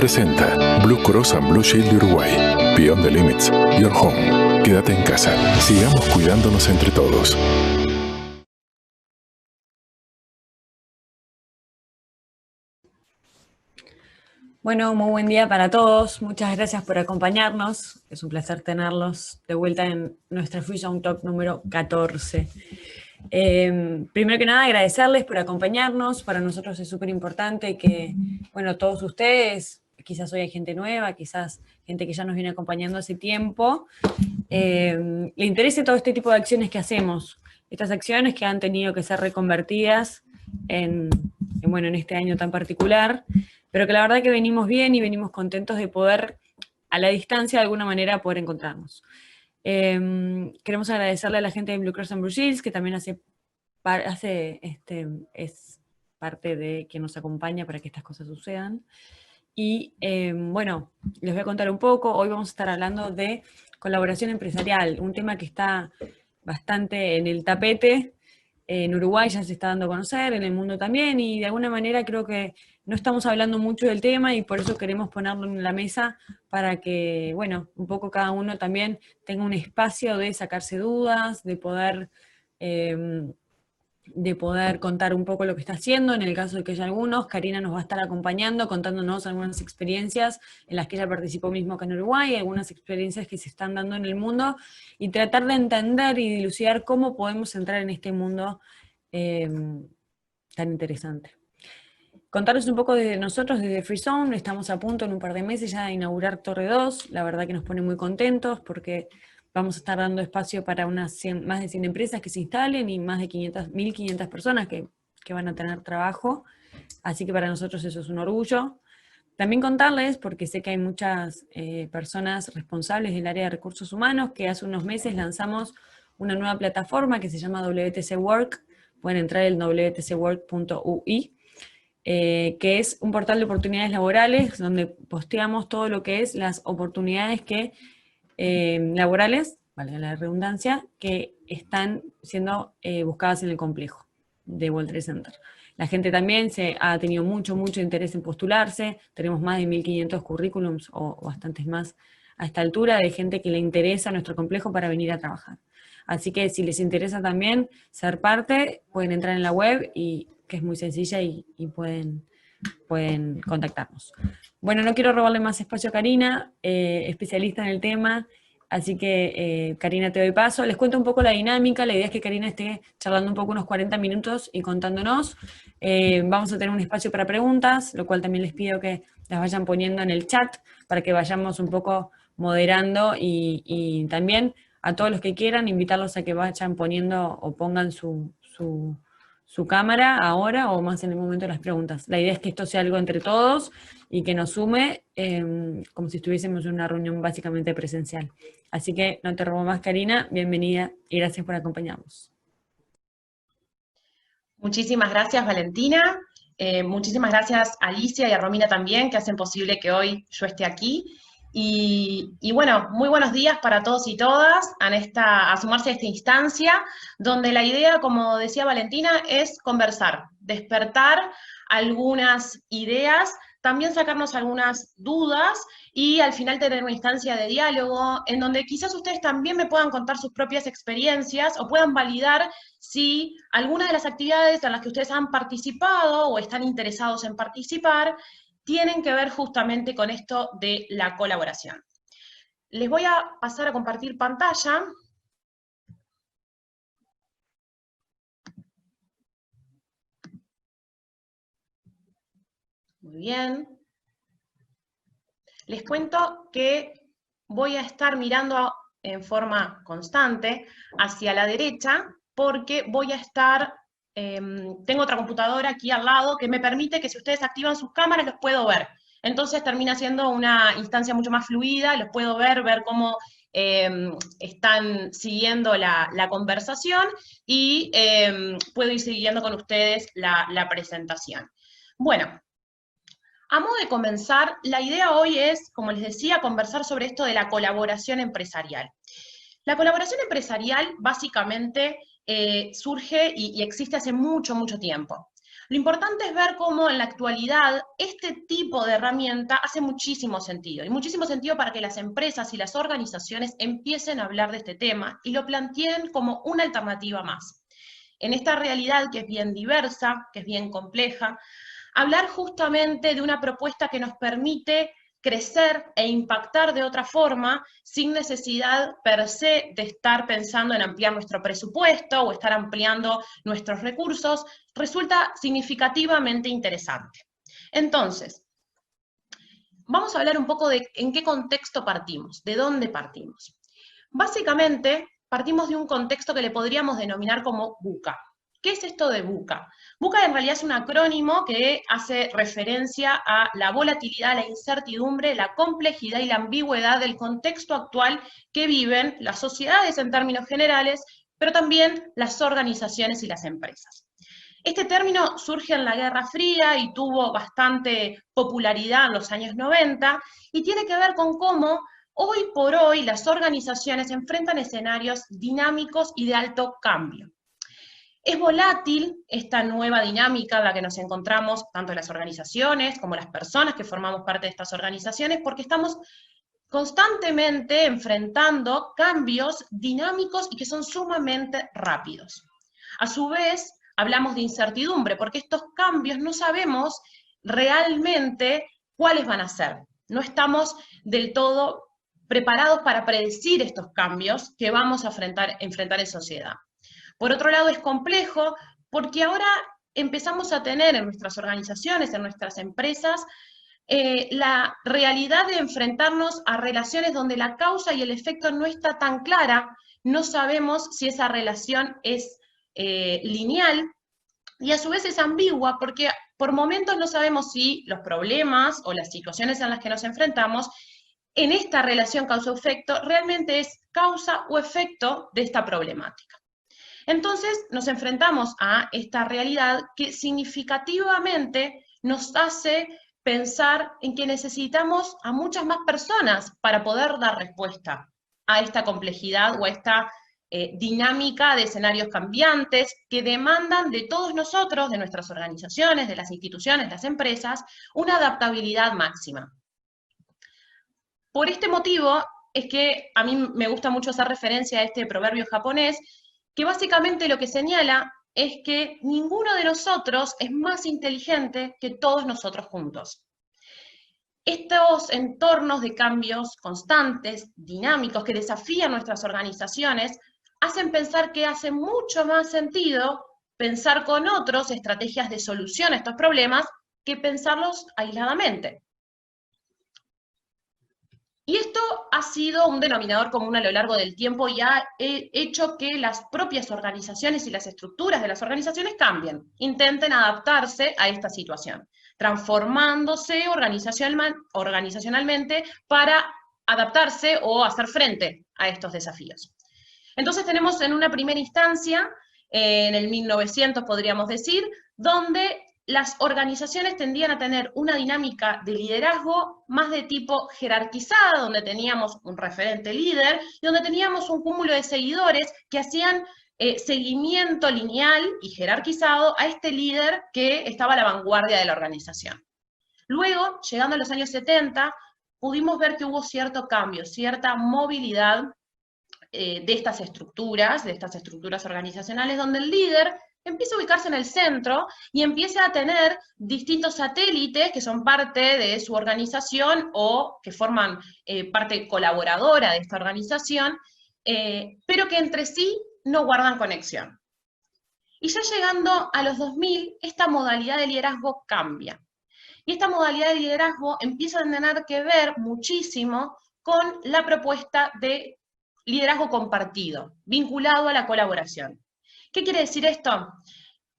presenta Blue Cross and Blue Shield de Uruguay. Beyond the Limits, Your Home. Quédate en casa. Sigamos cuidándonos entre todos. Bueno, muy buen día para todos. Muchas gracias por acompañarnos. Es un placer tenerlos de vuelta en nuestra Free Zone Talk número 14. Primero que nada, agradecerles por acompañarnos. Para nosotros es súper importante que, bueno, todos ustedes, quizás hoy hay gente nueva, quizás gente que ya nos viene acompañando hace tiempo, le interese todo este tipo de acciones que hacemos. Estas acciones que han tenido que ser reconvertidas en este año tan particular, pero que la verdad que venimos bien y venimos contentos de poder, a la distancia, de alguna manera, poder encontrarnos. Queremos agradecerle a la gente de Blue Cross and Blue Shield, que también es parte de quien nos acompaña para que estas cosas sucedan. Y bueno, les voy a contar un poco. Hoy vamos a estar hablando de colaboración empresarial, un tema que está bastante en el tapete. En Uruguay ya se está dando a conocer, en el mundo también, y de alguna manera creo que no estamos hablando mucho del tema y por eso queremos ponerlo en la mesa para que, bueno, un poco cada uno también tenga un espacio de sacarse dudas, de poder contar un poco lo que está haciendo. En el caso de que haya algunos, Karina nos va a estar acompañando, contándonos algunas experiencias en las que ella participó mismo acá en Uruguay, algunas experiencias que se están dando en el mundo, y tratar de entender y dilucidar cómo podemos entrar en este mundo tan interesante. Contarles un poco desde nosotros, desde Free Zone. Estamos a punto en un par de meses ya de inaugurar Torre 2, la verdad que nos pone muy contentos porque vamos a estar dando espacio para más de 100 empresas que se instalen y más de 1.500 personas que van a tener trabajo, así que para nosotros eso es un orgullo. También contarles, porque sé que hay muchas personas responsables del área de recursos humanos, que hace unos meses lanzamos una nueva plataforma que se llama WTC Work. Pueden entrar en wtcwork.ui, que es un portal de oportunidades laborales donde posteamos todo lo que es las oportunidades laborales, valga la redundancia, que están siendo buscadas en el complejo de World Trade Center. La gente también ha tenido mucho interés en postularse. Tenemos más de 1.500 currículums o bastantes más a esta altura de gente que le interesa nuestro complejo para venir a trabajar. Así que si les interesa también ser parte, pueden entrar en la web, que es muy sencilla, y pueden contactarnos. Bueno, no quiero robarle más espacio a Karina, especialista en el tema, así que Karina, te doy paso. Les cuento un poco la dinámica. La idea es que Karina esté charlando un poco unos 40 minutos y contándonos. Vamos a tener un espacio para preguntas, lo cual también les pido que las vayan poniendo en el chat para que vayamos un poco moderando, y también a todos los que quieran invitarlos a que vayan poniendo o pongan su cámara ahora o más en el momento de las preguntas. La idea es que esto sea algo entre todos y que nos sume como si estuviésemos en una reunión básicamente presencial. Así que no te robo más, Karina, bienvenida y gracias por acompañarnos. Muchísimas gracias, Valentina. Muchísimas gracias a Alicia y a Romina también, que hacen posible que hoy yo esté aquí. Y bueno, muy buenos días para todos y todas a sumarse a esta instancia, donde la idea, como decía Valentina, es conversar, despertar algunas ideas, también sacarnos algunas dudas y al final tener una instancia de diálogo en donde quizás ustedes también me puedan contar sus propias experiencias o puedan validar si algunas de las actividades en las que ustedes han participado o están interesados en participar tienen que ver justamente con esto de la colaboración. Les voy a pasar a compartir pantalla. Muy bien. Les cuento que voy a estar mirando en forma constante hacia la derecha porque voy a estar, tengo otra computadora aquí al lado que me permite que si ustedes activan sus cámaras los puedo ver. Entonces termina siendo una instancia mucho más fluida, los puedo ver cómo están siguiendo la conversación y puedo ir siguiendo con ustedes la presentación. Bueno, a modo de comenzar, la idea hoy es, como les decía, conversar sobre esto de la colaboración empresarial. La colaboración empresarial básicamente surge y existe hace mucho tiempo. Lo importante es ver cómo en la actualidad este tipo de herramienta hace muchísimo sentido, y muchísimo sentido para que las empresas y las organizaciones empiecen a hablar de este tema y lo planteen como una alternativa más. En esta realidad que es bien diversa, que es bien compleja, hablar justamente de una propuesta que nos permite crecer e impactar de otra forma sin necesidad per se de estar pensando en ampliar nuestro presupuesto o estar ampliando nuestros recursos, resulta significativamente interesante. Entonces, vamos a hablar un poco de en qué contexto partimos, de dónde partimos. Básicamente, partimos de un contexto que le podríamos denominar como VUCA. ¿Qué es esto de VUCA? VUCA en realidad es un acrónimo que hace referencia a la volatilidad, la incertidumbre, la complejidad y la ambigüedad del contexto actual que viven las sociedades en términos generales, pero también las organizaciones y las empresas. Este término surge en la Guerra Fría y tuvo bastante popularidad en los años 90 y tiene que ver con cómo hoy por hoy las organizaciones enfrentan escenarios dinámicos y de alto cambio. Es volátil esta nueva dinámica en la que nos encontramos tanto las organizaciones como las personas que formamos parte de estas organizaciones, porque estamos constantemente enfrentando cambios dinámicos y que son sumamente rápidos. A su vez, hablamos de incertidumbre, porque estos cambios no sabemos realmente cuáles van a ser. No estamos del todo preparados para predecir estos cambios que vamos a enfrentar en sociedad. Por otro lado, es complejo porque ahora empezamos a tener en nuestras organizaciones, en nuestras empresas, la realidad de enfrentarnos a relaciones donde la causa y el efecto no está tan clara, no sabemos si esa relación es lineal, y a su vez es ambigua porque por momentos no sabemos si los problemas o las situaciones en las que nos enfrentamos en esta relación causa-efecto realmente es causa o efecto de esta problemática. Entonces nos enfrentamos a esta realidad que significativamente nos hace pensar en que necesitamos a muchas más personas para poder dar respuesta a esta complejidad o a esta dinámica de escenarios cambiantes que demandan de todos nosotros, de nuestras organizaciones, de las instituciones, las empresas, una adaptabilidad máxima. Por este motivo es que a mí me gusta mucho hacer referencia a este proverbio japonés, que básicamente lo que señala es que ninguno de nosotros es más inteligente que todos nosotros juntos. Estos entornos de cambios constantes, dinámicos, que desafían nuestras organizaciones, hacen pensar que hace mucho más sentido pensar con otros estrategias de solución a estos problemas que pensarlos aisladamente. Y esto ha sido un denominador común a lo largo del tiempo y ha hecho que las propias organizaciones y las estructuras de las organizaciones cambien, intenten adaptarse a esta situación, transformándose organizacionalmente para adaptarse o hacer frente a estos desafíos. Entonces tenemos en una primera instancia, en el 1900 podríamos decir, donde las organizaciones tendían a tener una dinámica de liderazgo más de tipo jerarquizada, donde teníamos un referente líder, y donde teníamos un cúmulo de seguidores que hacían seguimiento lineal y jerarquizado a este líder que estaba a la vanguardia de la organización. Luego, llegando a los años 70, pudimos ver que hubo cierto cambio, cierta movilidad de estas estructuras organizacionales, donde el líder empieza a ubicarse en el centro y empieza a tener distintos satélites que son parte de su organización o que forman parte colaboradora de esta organización, pero que entre sí no guardan conexión. Y ya llegando a los 2000, esta modalidad de liderazgo cambia. Y esta modalidad de liderazgo empieza a tener que ver muchísimo con la propuesta de liderazgo compartido, vinculado a la colaboración. ¿Qué quiere decir esto?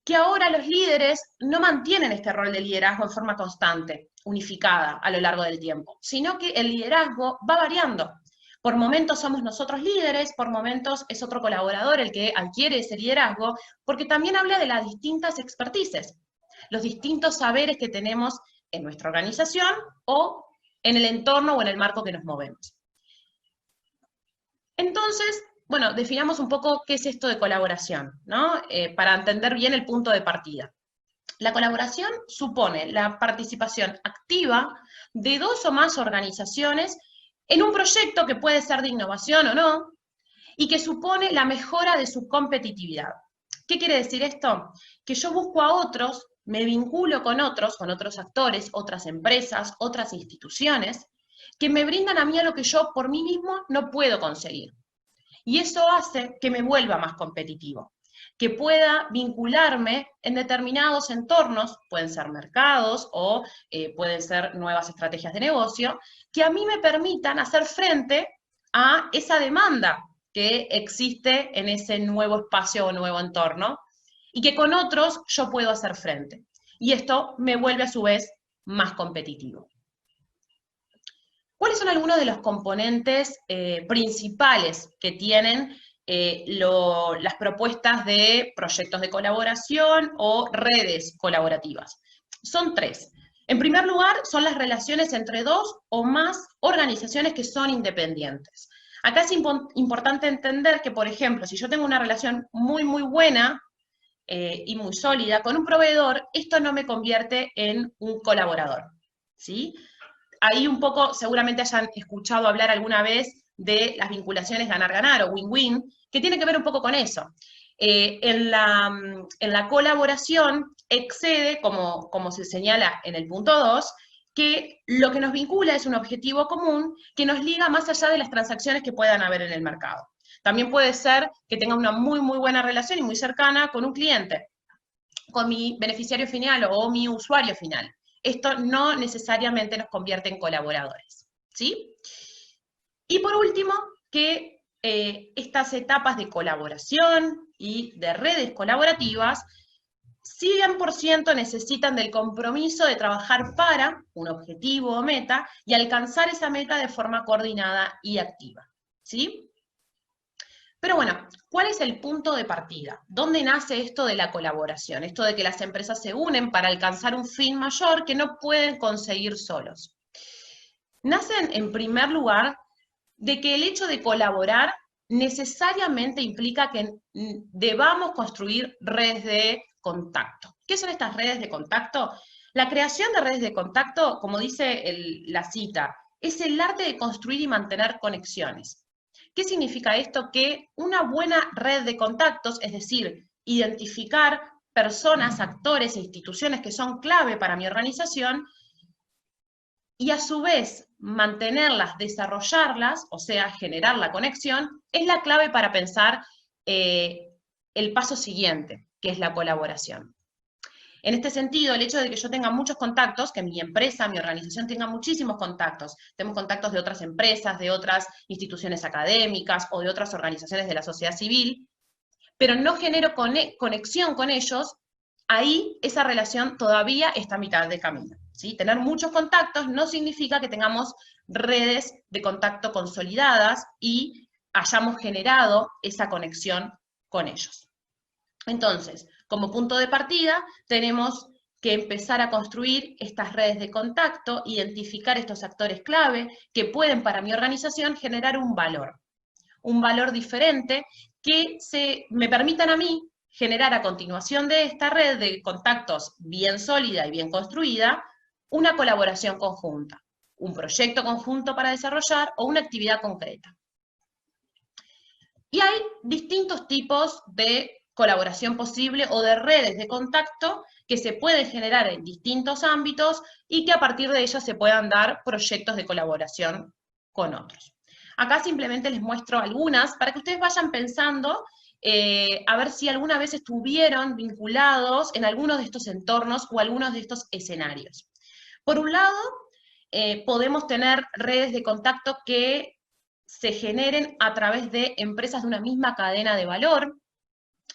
Que ahora los líderes no mantienen este rol de liderazgo en forma constante, unificada a lo largo del tiempo, sino que el liderazgo va variando. Por momentos somos nosotros líderes, por momentos es otro colaborador el que adquiere ese liderazgo, porque también habla de las distintas expertices, los distintos saberes que tenemos en nuestra organización o en el entorno o en el marco que nos movemos. Entonces, bueno, definamos un poco qué es esto de colaboración, ¿no? Para entender bien el punto de partida. La colaboración supone la participación activa de 2 o más organizaciones en un proyecto que puede ser de innovación o no, y que supone la mejora de su competitividad. ¿Qué quiere decir esto? Que yo busco a otros, me vinculo con otros actores, otras empresas, otras instituciones, que me brindan a mí a lo que yo por mí mismo no puedo conseguir. Y eso hace que me vuelva más competitivo, que pueda vincularme en determinados entornos, pueden ser mercados o pueden ser nuevas estrategias de negocio, que a mí me permitan hacer frente a esa demanda que existe en ese nuevo espacio o nuevo entorno, y que con otros yo puedo hacer frente. Y esto me vuelve a su vez más competitivo. ¿Cuáles son algunos de los componentes principales que tienen las propuestas de proyectos de colaboración o redes colaborativas? Son 3. En primer lugar, son las relaciones entre 2 o más organizaciones que son independientes. Acá es importante entender que, por ejemplo, si yo tengo una relación muy, muy buena y muy sólida con un proveedor, esto no me convierte en un colaborador, ¿sí? Ahí un poco, seguramente hayan escuchado hablar alguna vez de las vinculaciones ganar-ganar o win-win, que tiene que ver un poco con eso. En la colaboración excede, como se señala en el punto 2, que lo que nos vincula es un objetivo común que nos liga más allá de las transacciones que puedan haber en el mercado. También puede ser que tenga una muy, muy buena relación y muy cercana con un cliente, con mi beneficiario final o mi usuario final. Esto no necesariamente nos convierte en colaboradores, ¿sí? Y por último, que estas etapas de colaboración y de redes colaborativas 100% necesitan del compromiso de trabajar para un objetivo o meta y alcanzar esa meta de forma coordinada y activa, ¿sí? Pero bueno, ¿cuál es el punto de partida? ¿Dónde nace esto de la colaboración? Esto de que las empresas se unen para alcanzar un fin mayor que no pueden conseguir solos. Nacen, en primer lugar, de que el hecho de colaborar necesariamente implica que debamos construir redes de contacto. ¿Qué son estas redes de contacto? La creación de redes de contacto, como dice la cita, es el arte de construir y mantener conexiones. ¿Qué significa esto? Que una buena red de contactos, es decir, identificar personas, actores e instituciones que son clave para mi organización, y a su vez mantenerlas, desarrollarlas, o sea, generar la conexión, es la clave para pensar el paso siguiente, que es la colaboración. En este sentido, el hecho de que yo tenga muchos contactos, que mi empresa, mi organización tenga muchísimos contactos, tenemos contactos de otras empresas, de otras instituciones académicas o de otras organizaciones de la sociedad civil, pero no genero conexión con ellos, ahí esa relación todavía está a mitad de camino, ¿sí? Tener muchos contactos no significa que tengamos redes de contacto consolidadas y hayamos generado esa conexión con ellos. Entonces, como punto de partida, tenemos que empezar a construir estas redes de contacto, identificar estos actores clave que pueden para mi organización generar un valor diferente que me permitan a mí generar a continuación de esta red de contactos bien sólida y bien construida, una colaboración conjunta, un proyecto conjunto para desarrollar o una actividad concreta. Y hay distintos tipos de colaboración posible o de redes de contacto que se pueden generar en distintos ámbitos y que a partir de ellas se puedan dar proyectos de colaboración con otros. Acá simplemente les muestro algunas para que ustedes vayan pensando a ver si alguna vez estuvieron vinculados en algunos de estos entornos o algunos de estos escenarios. Por un lado, podemos tener redes de contacto que se generen a través de empresas de una misma cadena de valor.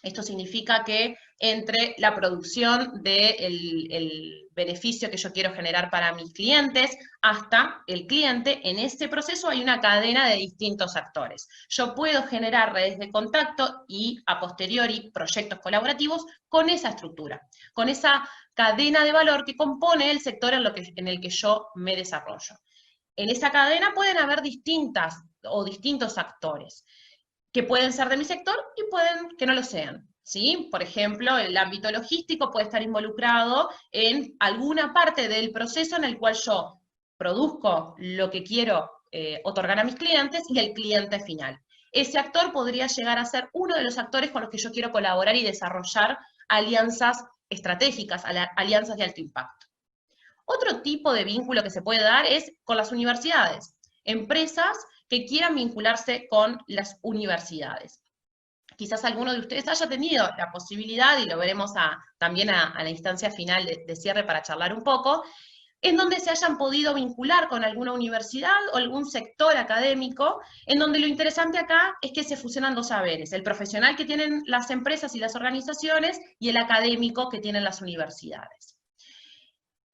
Esto significa que entre la producción del beneficio que yo quiero generar para mis clientes hasta el cliente, en ese proceso hay una cadena de distintos actores. Yo puedo generar redes de contacto y a posteriori proyectos colaborativos con esa estructura, con esa cadena de valor que compone el sector en el que yo me desarrollo. En esa cadena pueden haber distintos actores, que pueden ser de mi sector y pueden que no lo sean. ¿sí? Por ejemplo, el ámbito logístico puede estar involucrado en alguna parte del proceso en el cual yo produzco lo que quiero otorgar a mis clientes y el cliente final. Ese actor podría llegar a ser uno de los actores con los que yo quiero colaborar y desarrollar alianzas estratégicas, alianzas de alto impacto. Otro tipo de vínculo que se puede dar es con las universidades, empresas que quieran vincularse con las universidades. Quizás alguno de ustedes haya tenido la posibilidad, y lo veremos también a la instancia final de cierre para charlar un poco, en donde se hayan podido vincular con alguna universidad o algún sector académico, en donde lo interesante acá es que se fusionan dos saberes, el profesional que tienen las empresas y las organizaciones y el académico que tienen las universidades.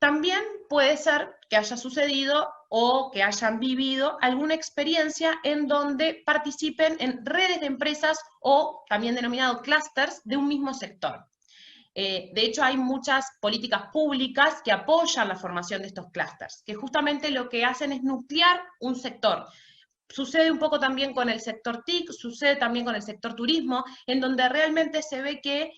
También puede ser que haya sucedido o que hayan vivido alguna experiencia en donde participen en redes de empresas o también denominado clústeres de un mismo sector. De hecho, hay muchas políticas públicas que apoyan la formación de estos clústeres, que justamente lo que hacen es nuclear un sector. Sucede un poco también con el sector TIC, sucede también con el sector turismo, en donde realmente se ve que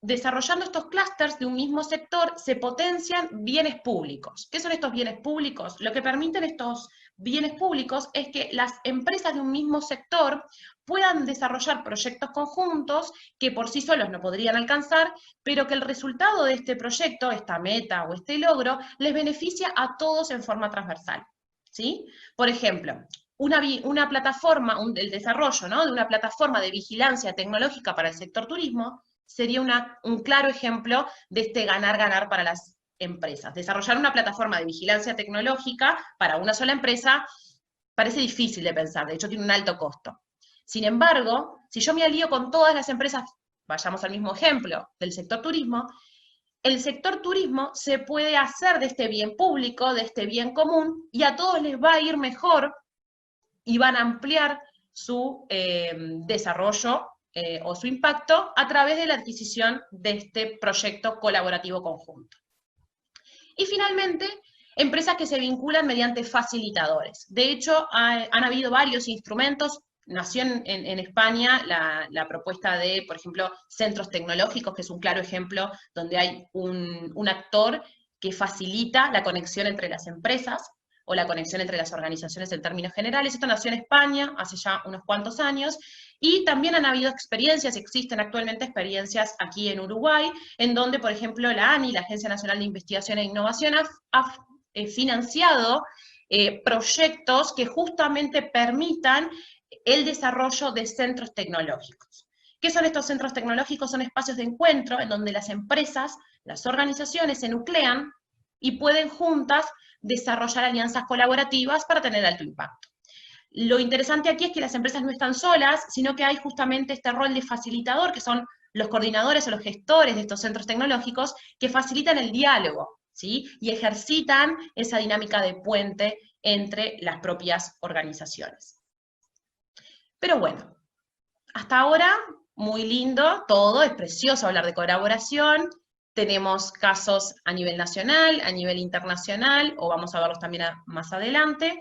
desarrollando estos clústeres de un mismo sector se potencian bienes públicos. ¿Qué son estos bienes públicos? Lo que permiten estos bienes públicos es que las empresas de un mismo sector puedan desarrollar proyectos conjuntos que por sí solos no podrían alcanzar, pero que el resultado de este proyecto, esta meta o este logro, les beneficia a todos en forma transversal, ¿sí? Por ejemplo, una plataforma, el desarrollo, ¿no?, de una plataforma de vigilancia tecnológica para el sector turismo sería un claro ejemplo de este ganar-ganar para las empresas. Desarrollar una plataforma de vigilancia tecnológica para una sola empresa parece difícil de pensar, de hecho tiene un alto costo. Sin embargo, si yo me alío con todas las empresas, vayamos al mismo ejemplo del sector turismo, el sector turismo se puede hacer de este bien público, de este bien común, y a todos les va a ir mejor y van a ampliar su desarrollo o su impacto a través de la adquisición de este proyecto colaborativo conjunto. Y finalmente, empresas que se vinculan mediante facilitadores. De hecho, han habido varios instrumentos. Nació en España la propuesta de, por ejemplo, centros tecnológicos, que es un claro ejemplo donde hay un actor que facilita la conexión entre las empresas o la conexión entre las organizaciones en términos generales. Esto nació en España hace ya unos cuantos años, y también han habido experiencias, existen actualmente experiencias aquí en Uruguay, en donde, por ejemplo, la ANI, la Agencia Nacional de Investigación e Innovación, ha financiado proyectos que justamente permitan el desarrollo de centros tecnológicos. ¿Qué son estos centros tecnológicos? Son espacios de encuentro en donde las empresas, las organizaciones se nuclean y pueden juntas desarrollar alianzas colaborativas para tener alto impacto. Lo interesante aquí es que las empresas no están solas, sino que hay justamente este rol de facilitador, que son los coordinadores o los gestores de estos centros tecnológicos, que facilitan el diálogo, ¿sí?, y ejercitan esa dinámica de puente entre las propias organizaciones. Pero bueno, hasta ahora, muy lindo todo, es precioso hablar de colaboración. Tenemos casos a nivel nacional, a nivel internacional, o vamos a verlos también más adelante.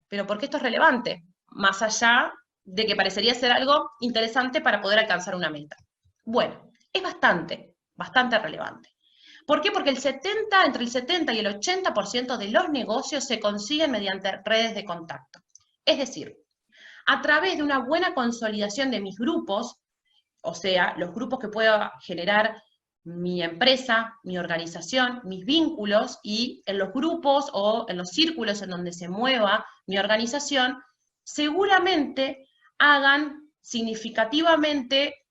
Pero ¿por qué esto es relevante? Más allá de que parecería ser algo interesante para poder alcanzar una meta. Bueno, es bastante relevante. ¿Por qué? Porque entre el 70 y el 80% de los negocios se consiguen mediante redes de contacto. Es decir, a través de una buena consolidación de mis grupos, o sea, los grupos que pueda generar mi empresa, mi organización, mis vínculos, y en los grupos o en los círculos en donde se mueva mi organización, seguramente hagan significativamente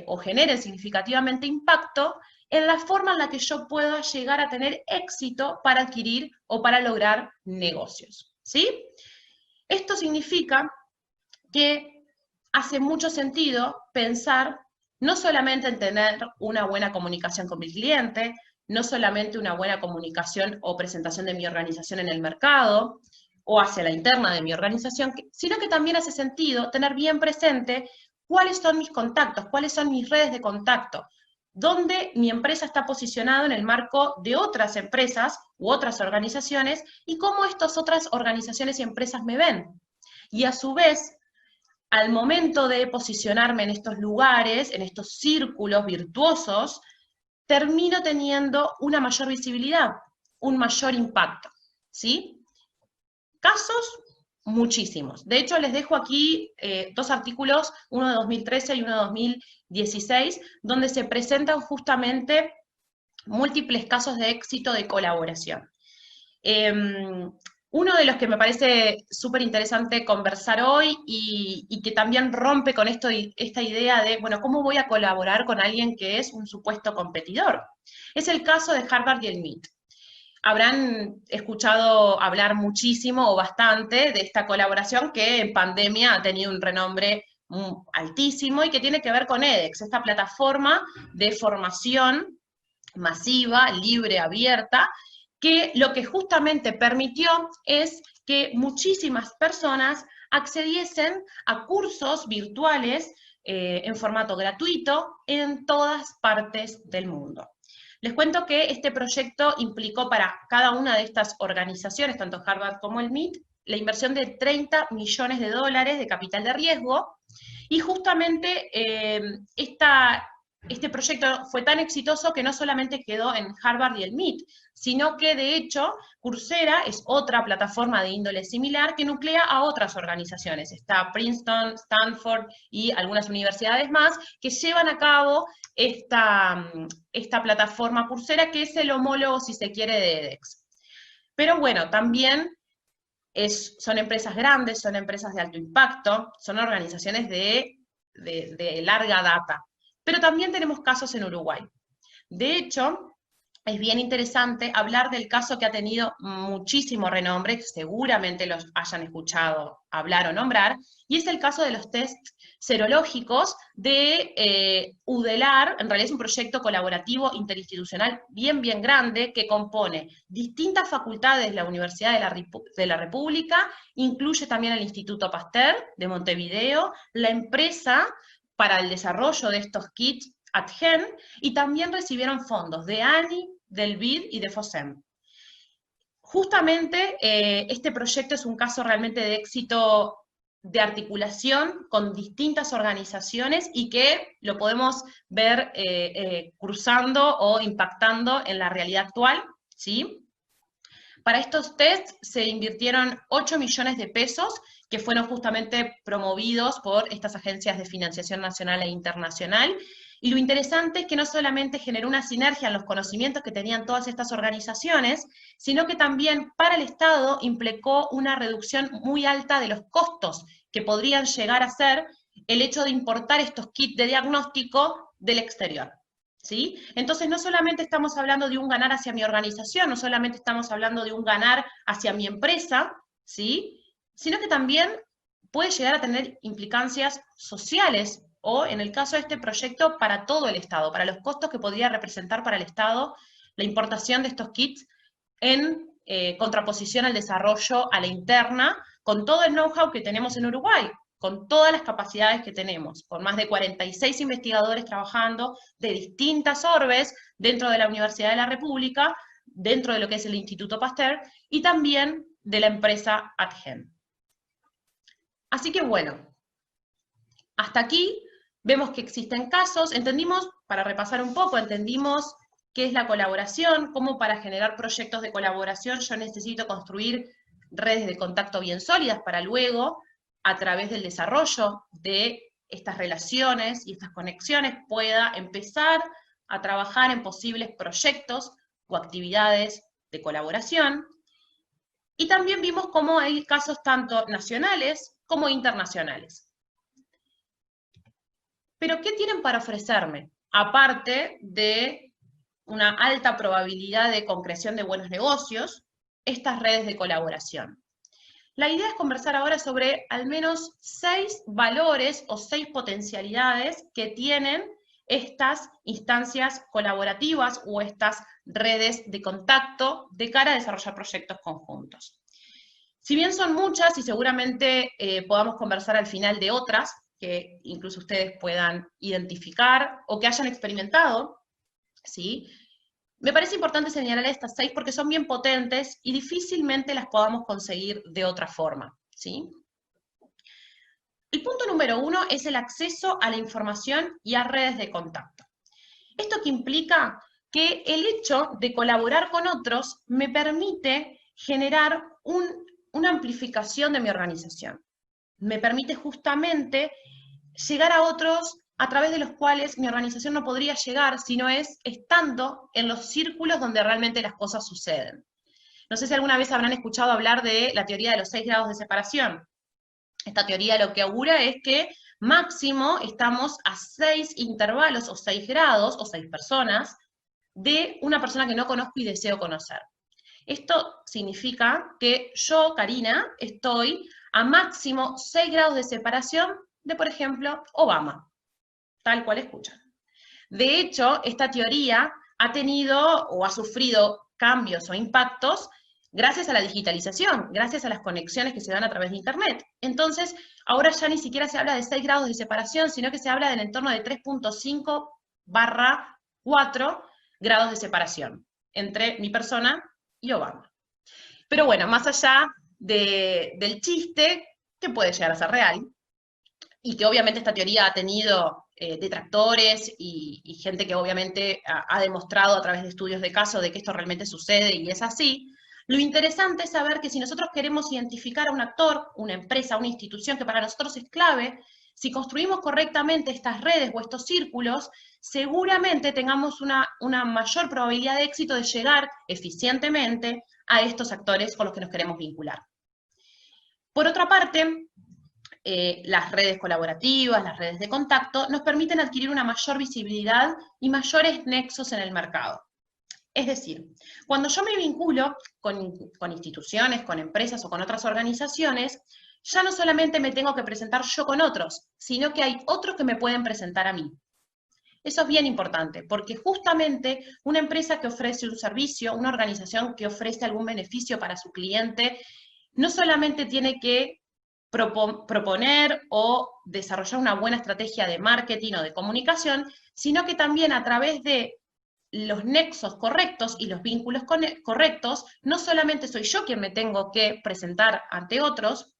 o generen significativamente impacto en la forma en la que yo pueda llegar a tener éxito para adquirir o para lograr negocios, ¿sí? Esto significa que hace mucho sentido pensar no solamente en tener una buena comunicación con mi cliente, no solamente una buena comunicación o presentación de mi organización en el mercado, o hacia la interna de mi organización, sino que también hace sentido tener bien presente cuáles son mis contactos, cuáles son mis redes de contacto, dónde mi empresa está posicionada en el marco de otras empresas u otras organizaciones, y cómo estas otras organizaciones y empresas me ven. Y a su vez, al momento de posicionarme en estos lugares, en estos círculos virtuosos, termino teniendo una mayor visibilidad, un mayor impacto, ¿sí? Casos, muchísimos. De hecho, les dejo aquí 2 artículos, uno de 2013 y uno de 2016, donde se presentan justamente múltiples casos de éxito de colaboración. Uno de los que me parece súper interesante conversar hoy y que también rompe con esta idea de, bueno, ¿cómo voy a colaborar con alguien que es un supuesto competidor? Es el caso de Harvard y el MIT. Habrán escuchado hablar muchísimo o bastante de esta colaboración que en pandemia ha tenido un renombre altísimo y que tiene que ver con edX, esta plataforma de formación masiva, libre, abierta, que lo que justamente permitió es que muchísimas personas accediesen a cursos virtuales en formato gratuito en todas partes del mundo. Les cuento que este proyecto implicó para cada una de estas organizaciones, tanto Harvard como el MIT, la inversión de $30 millones de capital de riesgo, y justamente este proyecto fue tan exitoso que no solamente quedó en Harvard y el MIT, sino que de hecho Coursera es otra plataforma de índole similar que nuclea a otras organizaciones. Está Princeton, Stanford y algunas universidades más que llevan a cabo esta plataforma Coursera, que es el homólogo, si se quiere, de edX. Pero bueno, también son empresas grandes, son empresas de alto impacto, son organizaciones de larga data. Pero también tenemos casos en Uruguay. De hecho, es bien interesante hablar del caso que ha tenido muchísimo renombre, seguramente los hayan escuchado hablar o nombrar, y es el caso de los test serológicos de UDELAR. En realidad es un proyecto colaborativo interinstitucional bien grande que compone distintas facultades de la Universidad de la República, incluye también el Instituto Pasteur de Montevideo, la empresa para el desarrollo de estos kits AdGen, y también recibieron fondos de ANI, del BID y de FOSEM. Justamente este proyecto es un caso realmente de éxito de articulación con distintas organizaciones y que lo podemos ver cruzando o impactando en la realidad actual, ¿sí? Para estos tests se invirtieron 8 millones de pesos que fueron justamente promovidos por estas agencias de financiación nacional e internacional. Y lo interesante es que no solamente generó una sinergia en los conocimientos que tenían todas estas organizaciones, sino que también para el Estado implicó una reducción muy alta de los costos que podrían llegar a ser el hecho de importar estos kits de diagnóstico del exterior, ¿sí? Entonces no solamente estamos hablando de un ganar hacia mi organización, no solamente estamos hablando de un ganar hacia mi empresa, ¿sí? Sino que también puede llegar a tener implicancias sociales, o en el caso de este proyecto, para todo el Estado, para los costos que podría representar para el Estado la importación de estos kits en contraposición al desarrollo a la interna, con todo el know-how que tenemos en Uruguay, con todas las capacidades que tenemos, con más de 46 investigadores trabajando de distintas orbes dentro de la Universidad de la República, dentro de lo que es el Instituto Pasteur, y también de la empresa AdGen. Así que bueno, hasta aquí vemos que existen casos, entendimos, para repasar un poco, entendimos qué es la colaboración, cómo para generar proyectos de colaboración yo necesito construir redes de contacto bien sólidas para luego, a través del desarrollo de estas relaciones y estas conexiones, pueda empezar a trabajar en posibles proyectos o actividades de colaboración. Y también vimos cómo hay casos tanto nacionales como internacionales. Pero ¿qué tienen para ofrecerme? Aparte de una alta probabilidad de concreción de buenos negocios, estas redes de colaboración. La idea es conversar ahora sobre al menos 6 valores o 6 potencialidades que tienen estas instancias colaborativas o estas redes de contacto de cara a desarrollar proyectos conjuntos. Si bien son muchas, y seguramente podamos conversar al final de otras, que incluso ustedes puedan identificar o que hayan experimentado, ¿sí? Me parece importante señalar estas 6 porque son bien potentes y difícilmente las podamos conseguir de otra forma, ¿sí? El punto número 1 es el acceso a la información y a redes de contacto. ¿Esto qué implica? Que el hecho de colaborar con otros me permite generar una amplificación de mi organización. Me permite justamente llegar a otros a través de los cuales mi organización no podría llegar si no es estando en los círculos donde realmente las cosas suceden. No sé si alguna vez habrán escuchado hablar de la teoría de los 6 grados de separación. Esta teoría lo que augura es que máximo estamos a 6 intervalos o 6 grados o 6 personas de una persona que no conozco y deseo conocer. Esto significa que yo, Karina, estoy a máximo 6 grados de separación de, por ejemplo, Obama, tal cual escuchan. De hecho, esta teoría ha tenido o ha sufrido cambios o impactos gracias a la digitalización, gracias a las conexiones que se dan a través de Internet. Entonces, ahora ya ni siquiera se habla de 6 grados de separación, sino que se habla del entorno de 3.5/4 grados de separación entre mi persona y Obama. Pero bueno, más allá del chiste, que puede llegar a ser real, y que obviamente esta teoría ha tenido detractores y gente que obviamente ha demostrado a través de estudios de caso de que esto realmente sucede y es así, lo interesante es saber que si nosotros queremos identificar a un actor, una empresa, una institución que para nosotros es clave, si construimos correctamente estas redes o estos círculos, seguramente tengamos una mayor probabilidad de éxito de llegar eficientemente a estos actores con los que nos queremos vincular. Por otra parte, las redes colaborativas, las redes de contacto, nos permiten adquirir una mayor visibilidad y mayores nexos en el mercado. Es decir, cuando yo me vinculo con instituciones, con empresas o con otras organizaciones, ya no solamente me tengo que presentar yo con otros, sino que hay otros que me pueden presentar a mí. Eso es bien importante, porque justamente una empresa que ofrece un servicio, una organización que ofrece algún beneficio para su cliente, no solamente tiene que proponer o desarrollar una buena estrategia de marketing o de comunicación, sino que también a través de los nexos correctos y los vínculos correctos, no solamente soy yo quien me tengo que presentar ante otros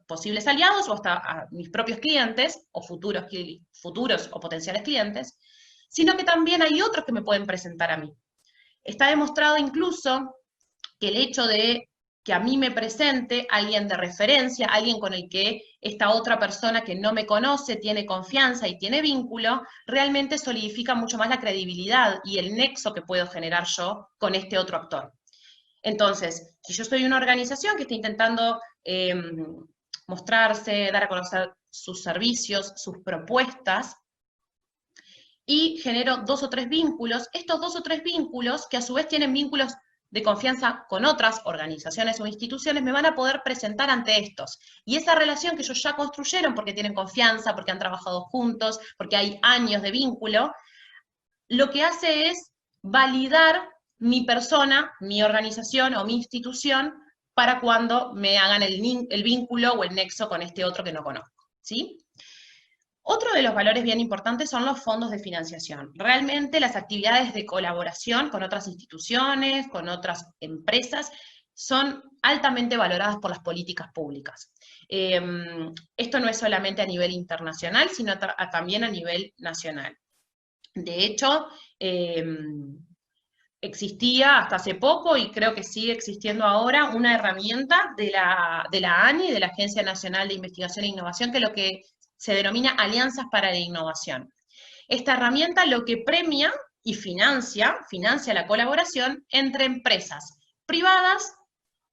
posibles aliados o hasta a mis propios clientes o futuros o potenciales clientes, sino que también hay otros que me pueden presentar a mí. Está demostrado incluso que el hecho de que a mí me presente alguien de referencia, alguien con el que esta otra persona que no me conoce tiene confianza y tiene vínculo, realmente solidifica mucho más la credibilidad y el nexo que puedo generar yo con este otro actor. Entonces, si yo soy una organización que está intentando mostrarse, dar a conocer sus servicios, sus propuestas, y genero 2 o 3 vínculos, estos 2 o 3 vínculos, que a su vez tienen vínculos de confianza con otras organizaciones o instituciones, me van a poder presentar ante estos. Y esa relación que ellos ya construyeron porque tienen confianza, porque han trabajado juntos, porque hay años de vínculo, lo que hace es validar mi persona, mi organización o mi institución para cuando me hagan el vínculo o el nexo con este otro que no conozco, ¿sí? Otro de los valores bien importantes son los fondos de financiación. Realmente las actividades de colaboración con otras instituciones, con otras empresas, son altamente valoradas por las políticas públicas. Esto no es solamente a nivel internacional, sino también a nivel nacional. De hecho, existía hasta hace poco, y creo que sigue existiendo ahora, una herramienta de la ANI, de la Agencia Nacional de Investigación e Innovación, que lo que se denomina Alianzas para la Innovación. Esta herramienta lo que premia y financia la colaboración entre empresas privadas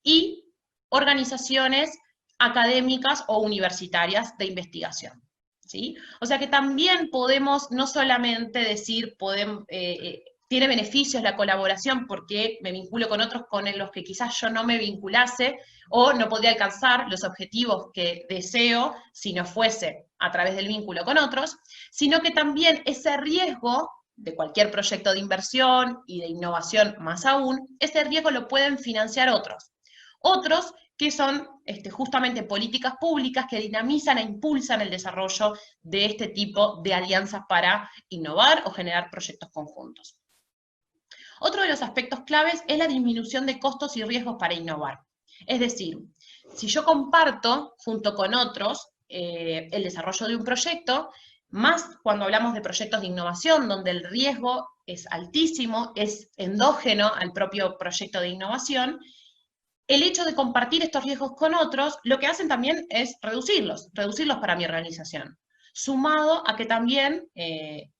y organizaciones académicas o universitarias de investigación, ¿sí? O sea que también podemos no solamente decir, tiene beneficios la colaboración porque me vinculo con otros con los que quizás yo no me vinculase o no podría alcanzar los objetivos que deseo si no fuese a través del vínculo con otros, sino que también ese riesgo de cualquier proyecto de inversión y de innovación más aún, ese riesgo lo pueden financiar otros. Otros que son justamente políticas públicas que dinamizan e impulsan el desarrollo de este tipo de alianzas para innovar o generar proyectos conjuntos. Otro de los aspectos claves es la disminución de costos y riesgos para innovar. Es decir, si yo comparto junto con otros el desarrollo de un proyecto, más cuando hablamos de proyectos de innovación, donde el riesgo es altísimo, es endógeno al propio proyecto de innovación, el hecho de compartir estos riesgos con otros, lo que hacen también es reducirlos para mi organización, sumado a que también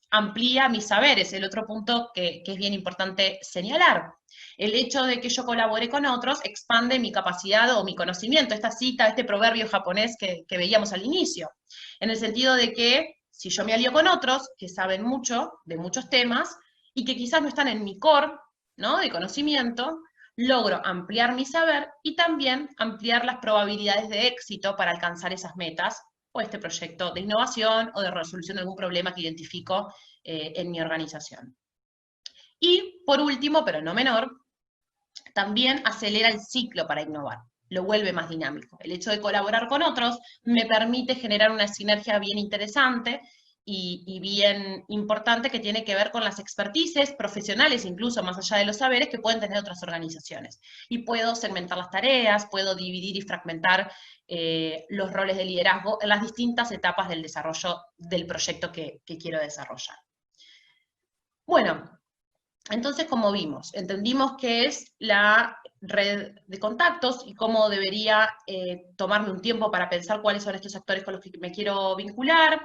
amplía mis saberes, el otro punto que es bien importante señalar. El hecho de que yo colabore con otros expande mi capacidad o mi conocimiento, esta cita, este proverbio japonés que veíamos al inicio, en el sentido de que si yo me alío con otros que saben mucho de muchos temas y que quizás no están en mi core, ¿no?, de conocimiento, logro ampliar mi saber y también ampliar las probabilidades de éxito para alcanzar esas metas o este proyecto de innovación o de resolución de algún problema que identifico en mi organización. Y por último, pero no menor, también acelera el ciclo para innovar, lo vuelve más dinámico. El hecho de colaborar con otros me permite generar una sinergia bien interesante y bien importante que tiene que ver con las expertices profesionales, incluso más allá de los saberes que pueden tener otras organizaciones. Y puedo segmentar las tareas, puedo dividir y fragmentar los roles de liderazgo en las distintas etapas del desarrollo del proyecto que quiero desarrollar. Bueno, entonces, como vimos, entendimos qué es la red de contactos y cómo debería tomarme un tiempo para pensar cuáles son estos actores con los que me quiero vincular,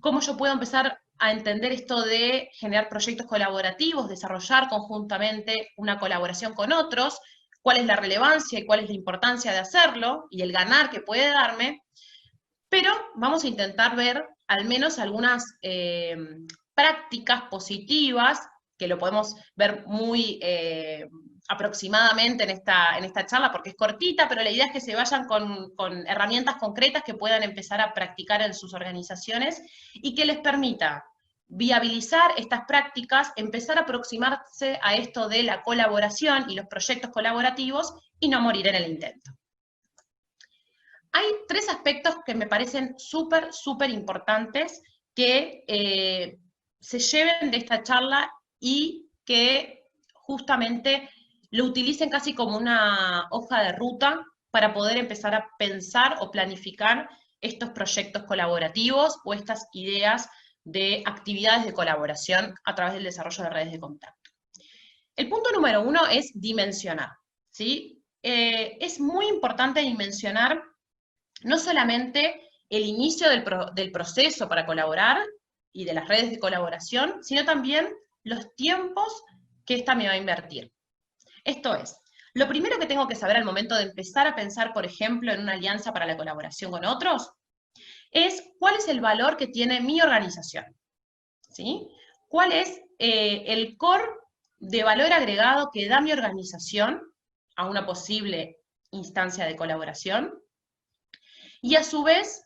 cómo yo puedo empezar a entender esto de generar proyectos colaborativos, desarrollar conjuntamente una colaboración con otros, cuál es la relevancia y cuál es la importancia de hacerlo y el ganar que puede darme, pero vamos a intentar ver al menos algunas prácticas positivas, que lo podemos ver muy aproximadamente en esta charla, porque es cortita, pero la idea es que se vayan con herramientas concretas que puedan empezar a practicar en sus organizaciones y que les permita viabilizar estas prácticas, empezar a aproximarse a esto de la colaboración y los proyectos colaborativos y no morir en el intento. Hay 3 aspectos que me parecen súper importantes que se lleven de esta charla y que justamente lo utilicen casi como una hoja de ruta para poder empezar a pensar o planificar estos proyectos colaborativos o estas ideas de actividades de colaboración a través del desarrollo de redes de contacto. El punto número 1 es dimensionar, ¿sí? Es muy importante dimensionar no solamente el inicio del proceso para colaborar y de las redes de colaboración, sino también los tiempos que ésta me va a invertir. Esto es, lo primero que tengo que saber al momento de empezar a pensar, por ejemplo, en una alianza para la colaboración con otros, es cuál es el valor que tiene mi organización, ¿sí? ¿Cuál es el core de valor agregado que da mi organización a una posible instancia de colaboración? Y a su vez,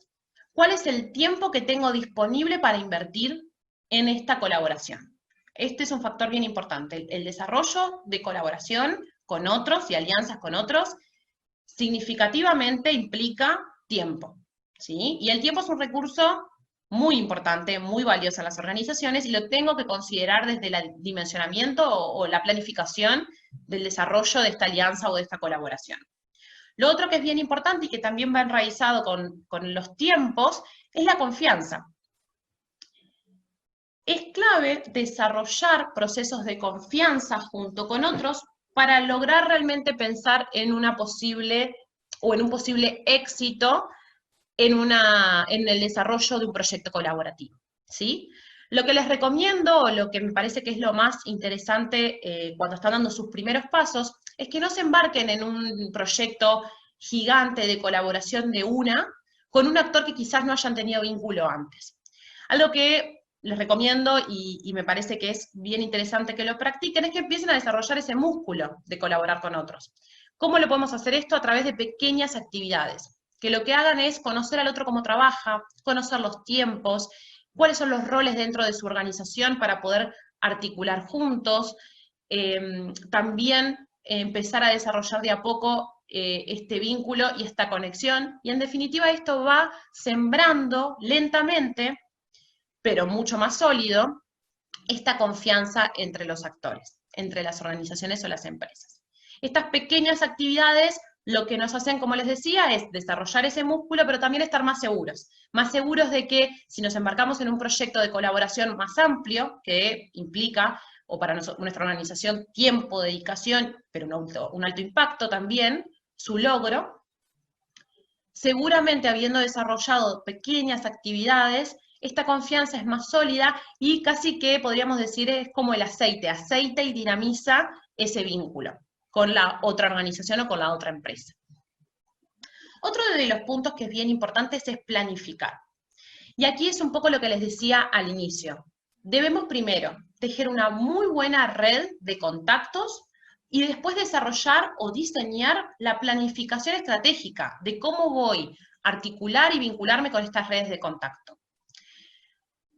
¿cuál es el tiempo que tengo disponible para invertir en esta colaboración? Este es un factor bien importante. El desarrollo de colaboración con otros y alianzas con otros significativamente implica tiempo, ¿sí? Y el tiempo es un recurso muy importante, muy valioso en las organizaciones y lo tengo que considerar desde el dimensionamiento o la planificación del desarrollo de esta alianza o de esta colaboración. Lo otro que es bien importante y que también va enraizado con los tiempos es la confianza. Es clave desarrollar procesos de confianza junto con otros para lograr realmente pensar en una posible o en un posible éxito en el desarrollo de un proyecto colaborativo, ¿sí? Lo que les recomiendo, o lo que me parece que es lo más interesante cuando están dando sus primeros pasos, es que no se embarquen en un proyecto gigante de colaboración con un actor que quizás no hayan tenido vínculo antes. Algo que les recomiendo y me parece que es bien interesante que lo practiquen es que empiecen a desarrollar ese músculo de colaborar con otros. ¿Cómo lo podemos hacer esto? A través de pequeñas actividades. Que lo que hagan es conocer al otro cómo trabaja, conocer los tiempos, cuáles son los roles dentro de su organización para poder articular juntos, también empezar a desarrollar de a poco este vínculo y esta conexión, y en definitiva esto va sembrando lentamente, pero mucho más sólido, esta confianza entre los actores, entre las organizaciones o las empresas. Estas pequeñas actividades lo que nos hacen, como les decía, es desarrollar ese músculo, pero también estar más seguros de que si nos embarcamos en un proyecto de colaboración más amplio, que implica, o para nuestra organización, tiempo, dedicación, pero un alto impacto también, su logro, seguramente habiendo desarrollado pequeñas actividades, esta confianza es más sólida y casi que podríamos decir es como el aceite y dinamiza ese vínculo con la otra organización o con la otra empresa. Otro de los puntos que es bien importante es planificar. Y aquí es un poco lo que les decía al inicio. Debemos primero tejer una muy buena red de contactos y después desarrollar o diseñar la planificación estratégica de cómo voy a articular y vincularme con estas redes de contacto.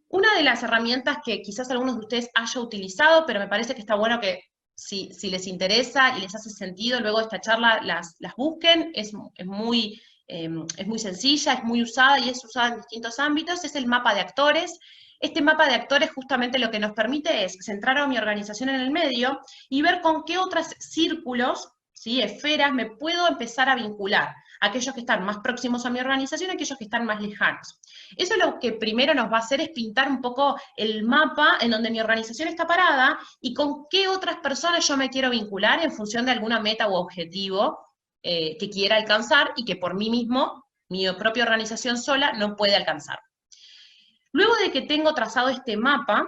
Una de las herramientas que quizás algunos de ustedes haya utilizado, pero me parece que está bueno que si les interesa y les hace sentido, luego de esta charla las busquen, es muy sencilla, es muy usada y es usada en distintos ámbitos, es el mapa de actores. Este mapa de actores justamente lo que nos permite es centrar a mi organización en el medio y ver con qué otros círculos, ¿sí?, esferas, me puedo empezar a vincular. Aquellos que están más próximos a mi organización, aquellos que están más lejanos. Eso lo que primero nos va a hacer es pintar un poco el mapa en donde mi organización está parada y con qué otras personas yo me quiero vincular en función de alguna meta u objetivo que quiera alcanzar y que por mí mismo, mi propia organización sola, no puede alcanzar. Luego de que tengo trazado este mapa,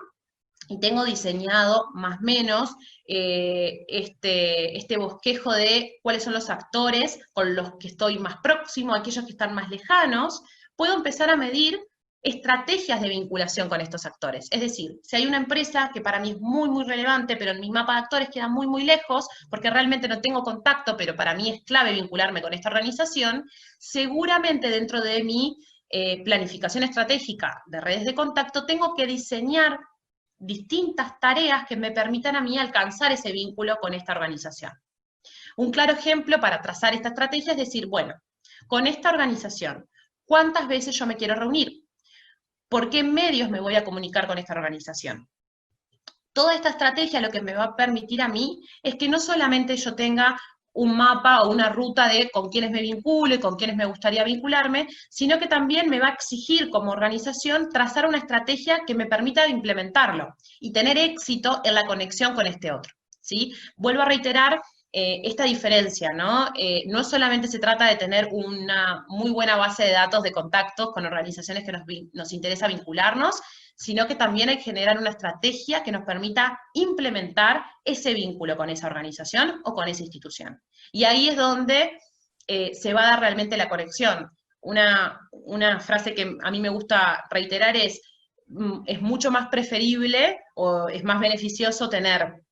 y tengo diseñado más o menos este bosquejo de cuáles son los actores con los que estoy más próximo, aquellos que están más lejanos, puedo empezar a medir estrategias de vinculación con estos actores. Es decir, si hay una empresa que para mí es muy, muy relevante, pero en mi mapa de actores queda muy, muy lejos, porque realmente no tengo contacto, pero para mí es clave vincularme con esta organización, seguramente dentro de mi planificación estratégica de redes de contacto tengo que diseñar distintas tareas que me permitan a mí alcanzar ese vínculo con esta organización. Un claro ejemplo para trazar esta estrategia es decir, bueno, con esta organización, ¿cuántas veces yo me quiero reunir? ¿Por qué medios me voy a comunicar con esta organización? Toda esta estrategia lo que me va a permitir a mí es que no solamente yo tenga un mapa o una ruta de con quiénes me vinculo y con quiénes me gustaría vincularme, sino que también me va a exigir como organización trazar una estrategia que me permita implementarlo y tener éxito en la conexión con este otro, ¿sí? Vuelvo a reiterar esta diferencia, ¿no? No solamente se trata de tener una muy buena base de datos de contactos con organizaciones que nos interesa vincularnos, sino que también hay que generar una estrategia que nos permita implementar ese vínculo con esa organización o con esa institución. Y ahí es donde se va a dar realmente la conexión. Una frase que a mí me gusta reiterar es mucho más preferible o es más beneficioso tener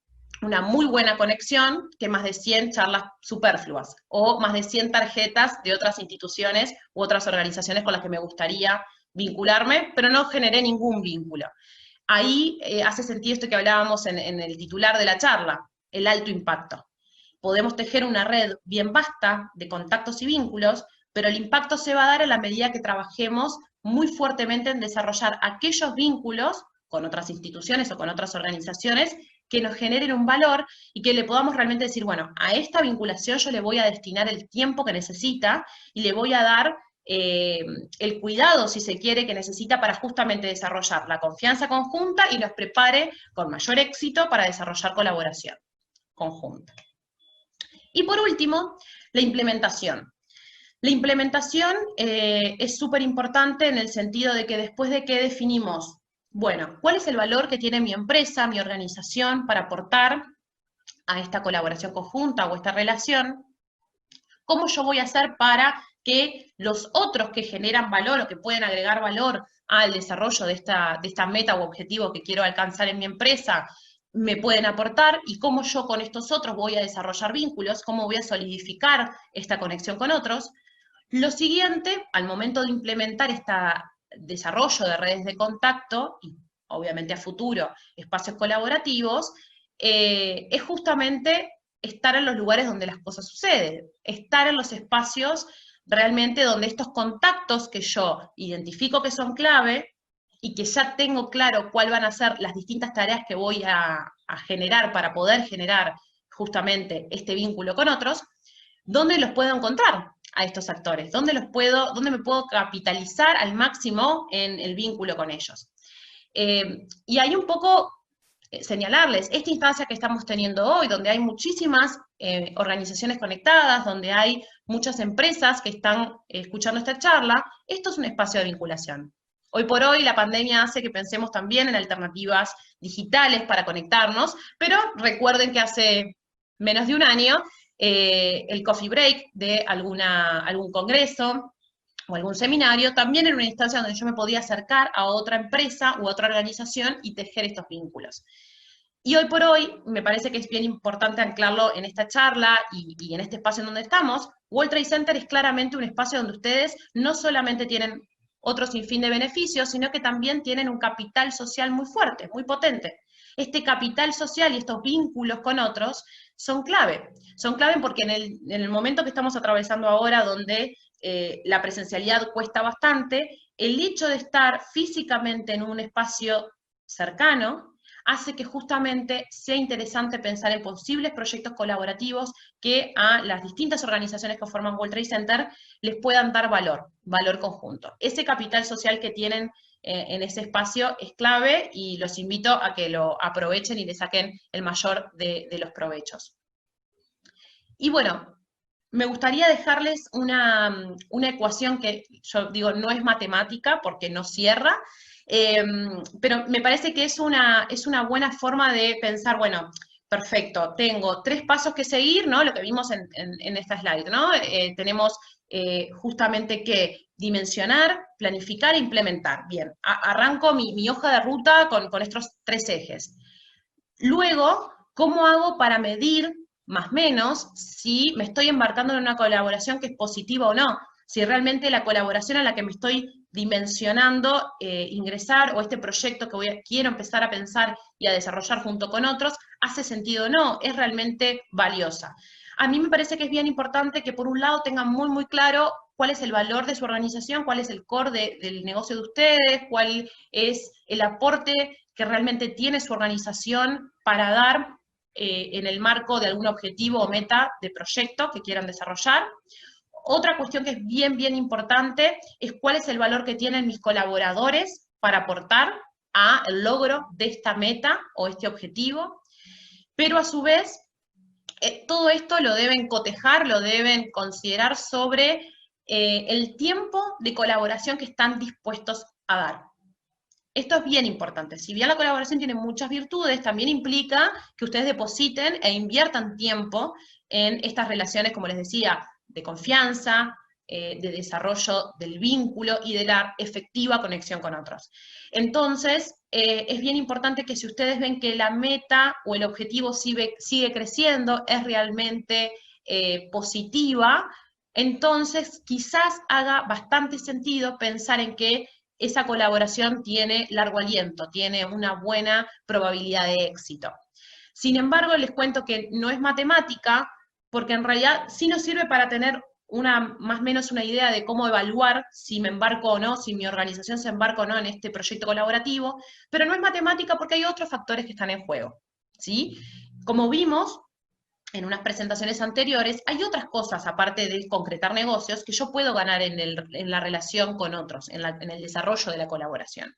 una muy buena conexión que más de 100 charlas superfluas o más de 100 tarjetas de otras instituciones u otras organizaciones con las que me gustaría vincularme, pero no generé ningún vínculo. Ahí hace sentido esto que hablábamos en el titular de la charla, el alto impacto. Podemos tejer una red bien vasta de contactos y vínculos, pero el impacto se va a dar a la medida que trabajemos muy fuertemente en desarrollar aquellos vínculos con otras instituciones o con otras organizaciones que nos generen un valor y que le podamos realmente decir, bueno, a esta vinculación yo le voy a destinar el tiempo que necesita y le voy a dar el cuidado, si se quiere, que necesita para justamente desarrollar la confianza conjunta y nos prepare con mayor éxito para desarrollar colaboración conjunta. Y por último, la implementación. La implementación es súper importante en el sentido de que después de que definimos, bueno, ¿cuál es el valor que tiene mi empresa, mi organización para aportar a esta colaboración conjunta o esta relación? ¿Cómo yo voy a hacer para que los otros que generan valor o que pueden agregar valor al desarrollo de esta meta u objetivo que quiero alcanzar en mi empresa me pueden aportar? Y cómo yo con estos otros voy a desarrollar vínculos, cómo voy a solidificar esta conexión con otros. Lo siguiente, al momento de implementar este desarrollo de redes de contacto, y obviamente a futuro espacios colaborativos, es justamente estar en los lugares donde las cosas suceden, estar en los espacios realmente donde estos contactos que yo identifico que son clave y que ya tengo claro cuáles van a ser las distintas tareas que voy a generar para poder generar justamente este vínculo con otros, ¿Dónde los puedo encontrar a estos actores? ¿Dónde me puedo capitalizar al máximo en el vínculo con ellos? Y hay un poco señalarles, esta instancia que estamos teniendo hoy, donde hay muchísimas organizaciones conectadas, donde hay muchas empresas que están escuchando esta charla, esto es un espacio de vinculación. Hoy por hoy la pandemia hace que pensemos también en alternativas digitales para conectarnos, pero recuerden que hace menos de un año el coffee break de algún congreso o algún seminario también era una instancia donde yo me podía acercar a otra empresa u otra organización y tejer estos vínculos. Y hoy por hoy, me parece que es bien importante anclarlo en esta charla y en este espacio en donde estamos. World Trade Center es claramente un espacio donde ustedes no solamente tienen otro sinfín de beneficios, sino que también tienen un capital social muy fuerte, muy potente. Este capital social y estos vínculos con otros son clave. Son clave porque en el momento que estamos atravesando ahora, donde la presencialidad cuesta bastante, el hecho de estar físicamente en un espacio cercano hace que justamente sea interesante pensar en posibles proyectos colaborativos que a las distintas organizaciones que forman World Trade Center les puedan dar valor conjunto. Ese capital social que tienen en ese espacio es clave y los invito a que lo aprovechen y le saquen el mayor de los provechos. Y bueno, me gustaría dejarles una ecuación que yo digo no es matemática porque no cierra, pero me parece que es una buena forma de pensar, bueno, perfecto, tengo 3 pasos que seguir, ¿no? Lo que vimos en esta slide, ¿no? Tenemos justamente que dimensionar, planificar e implementar. Bien, arranco mi hoja de ruta con estos 3 ejes. Luego, ¿cómo hago para medir más o menos si me estoy embarcando en una colaboración que es positiva o no? Si realmente la colaboración a la que me estoy dimensionando ingresar o este proyecto que quiero empezar a pensar y a desarrollar junto con otros, hace sentido o no, es realmente valiosa. A mí me parece que es bien importante que por un lado tengan muy claro cuál es el valor de su organización, cuál es el core del negocio de ustedes, cuál es el aporte que realmente tiene su organización para dar en el marco de algún objetivo o meta de proyecto que quieran desarrollar. Otra cuestión que es bien importante es cuál es el valor que tienen mis colaboradores para aportar al logro de esta meta o este objetivo, pero a su vez todo esto lo deben cotejar, lo deben considerar sobre el tiempo de colaboración que están dispuestos a dar. Esto es bien importante. Si bien la colaboración tiene muchas virtudes, también implica que ustedes depositen e inviertan tiempo en estas relaciones, como les decía, de confianza, de desarrollo del vínculo y de la efectiva conexión con otros. Entonces, es bien importante que si ustedes ven que la meta o el objetivo sigue creciendo, es realmente positiva, entonces quizás haga bastante sentido pensar en que esa colaboración tiene largo aliento, tiene una buena probabilidad de éxito. Sin embargo, les cuento que no es matemática, porque en realidad sí nos sirve para tener más o menos una idea de cómo evaluar si me embarco o no, si mi organización se embarca o no en este proyecto colaborativo, pero no es matemática porque hay otros factores que están en juego, ¿sí? Como vimos en unas presentaciones anteriores, hay otras cosas, aparte de concretar negocios, que yo puedo ganar en la relación con otros, en el desarrollo de la colaboración.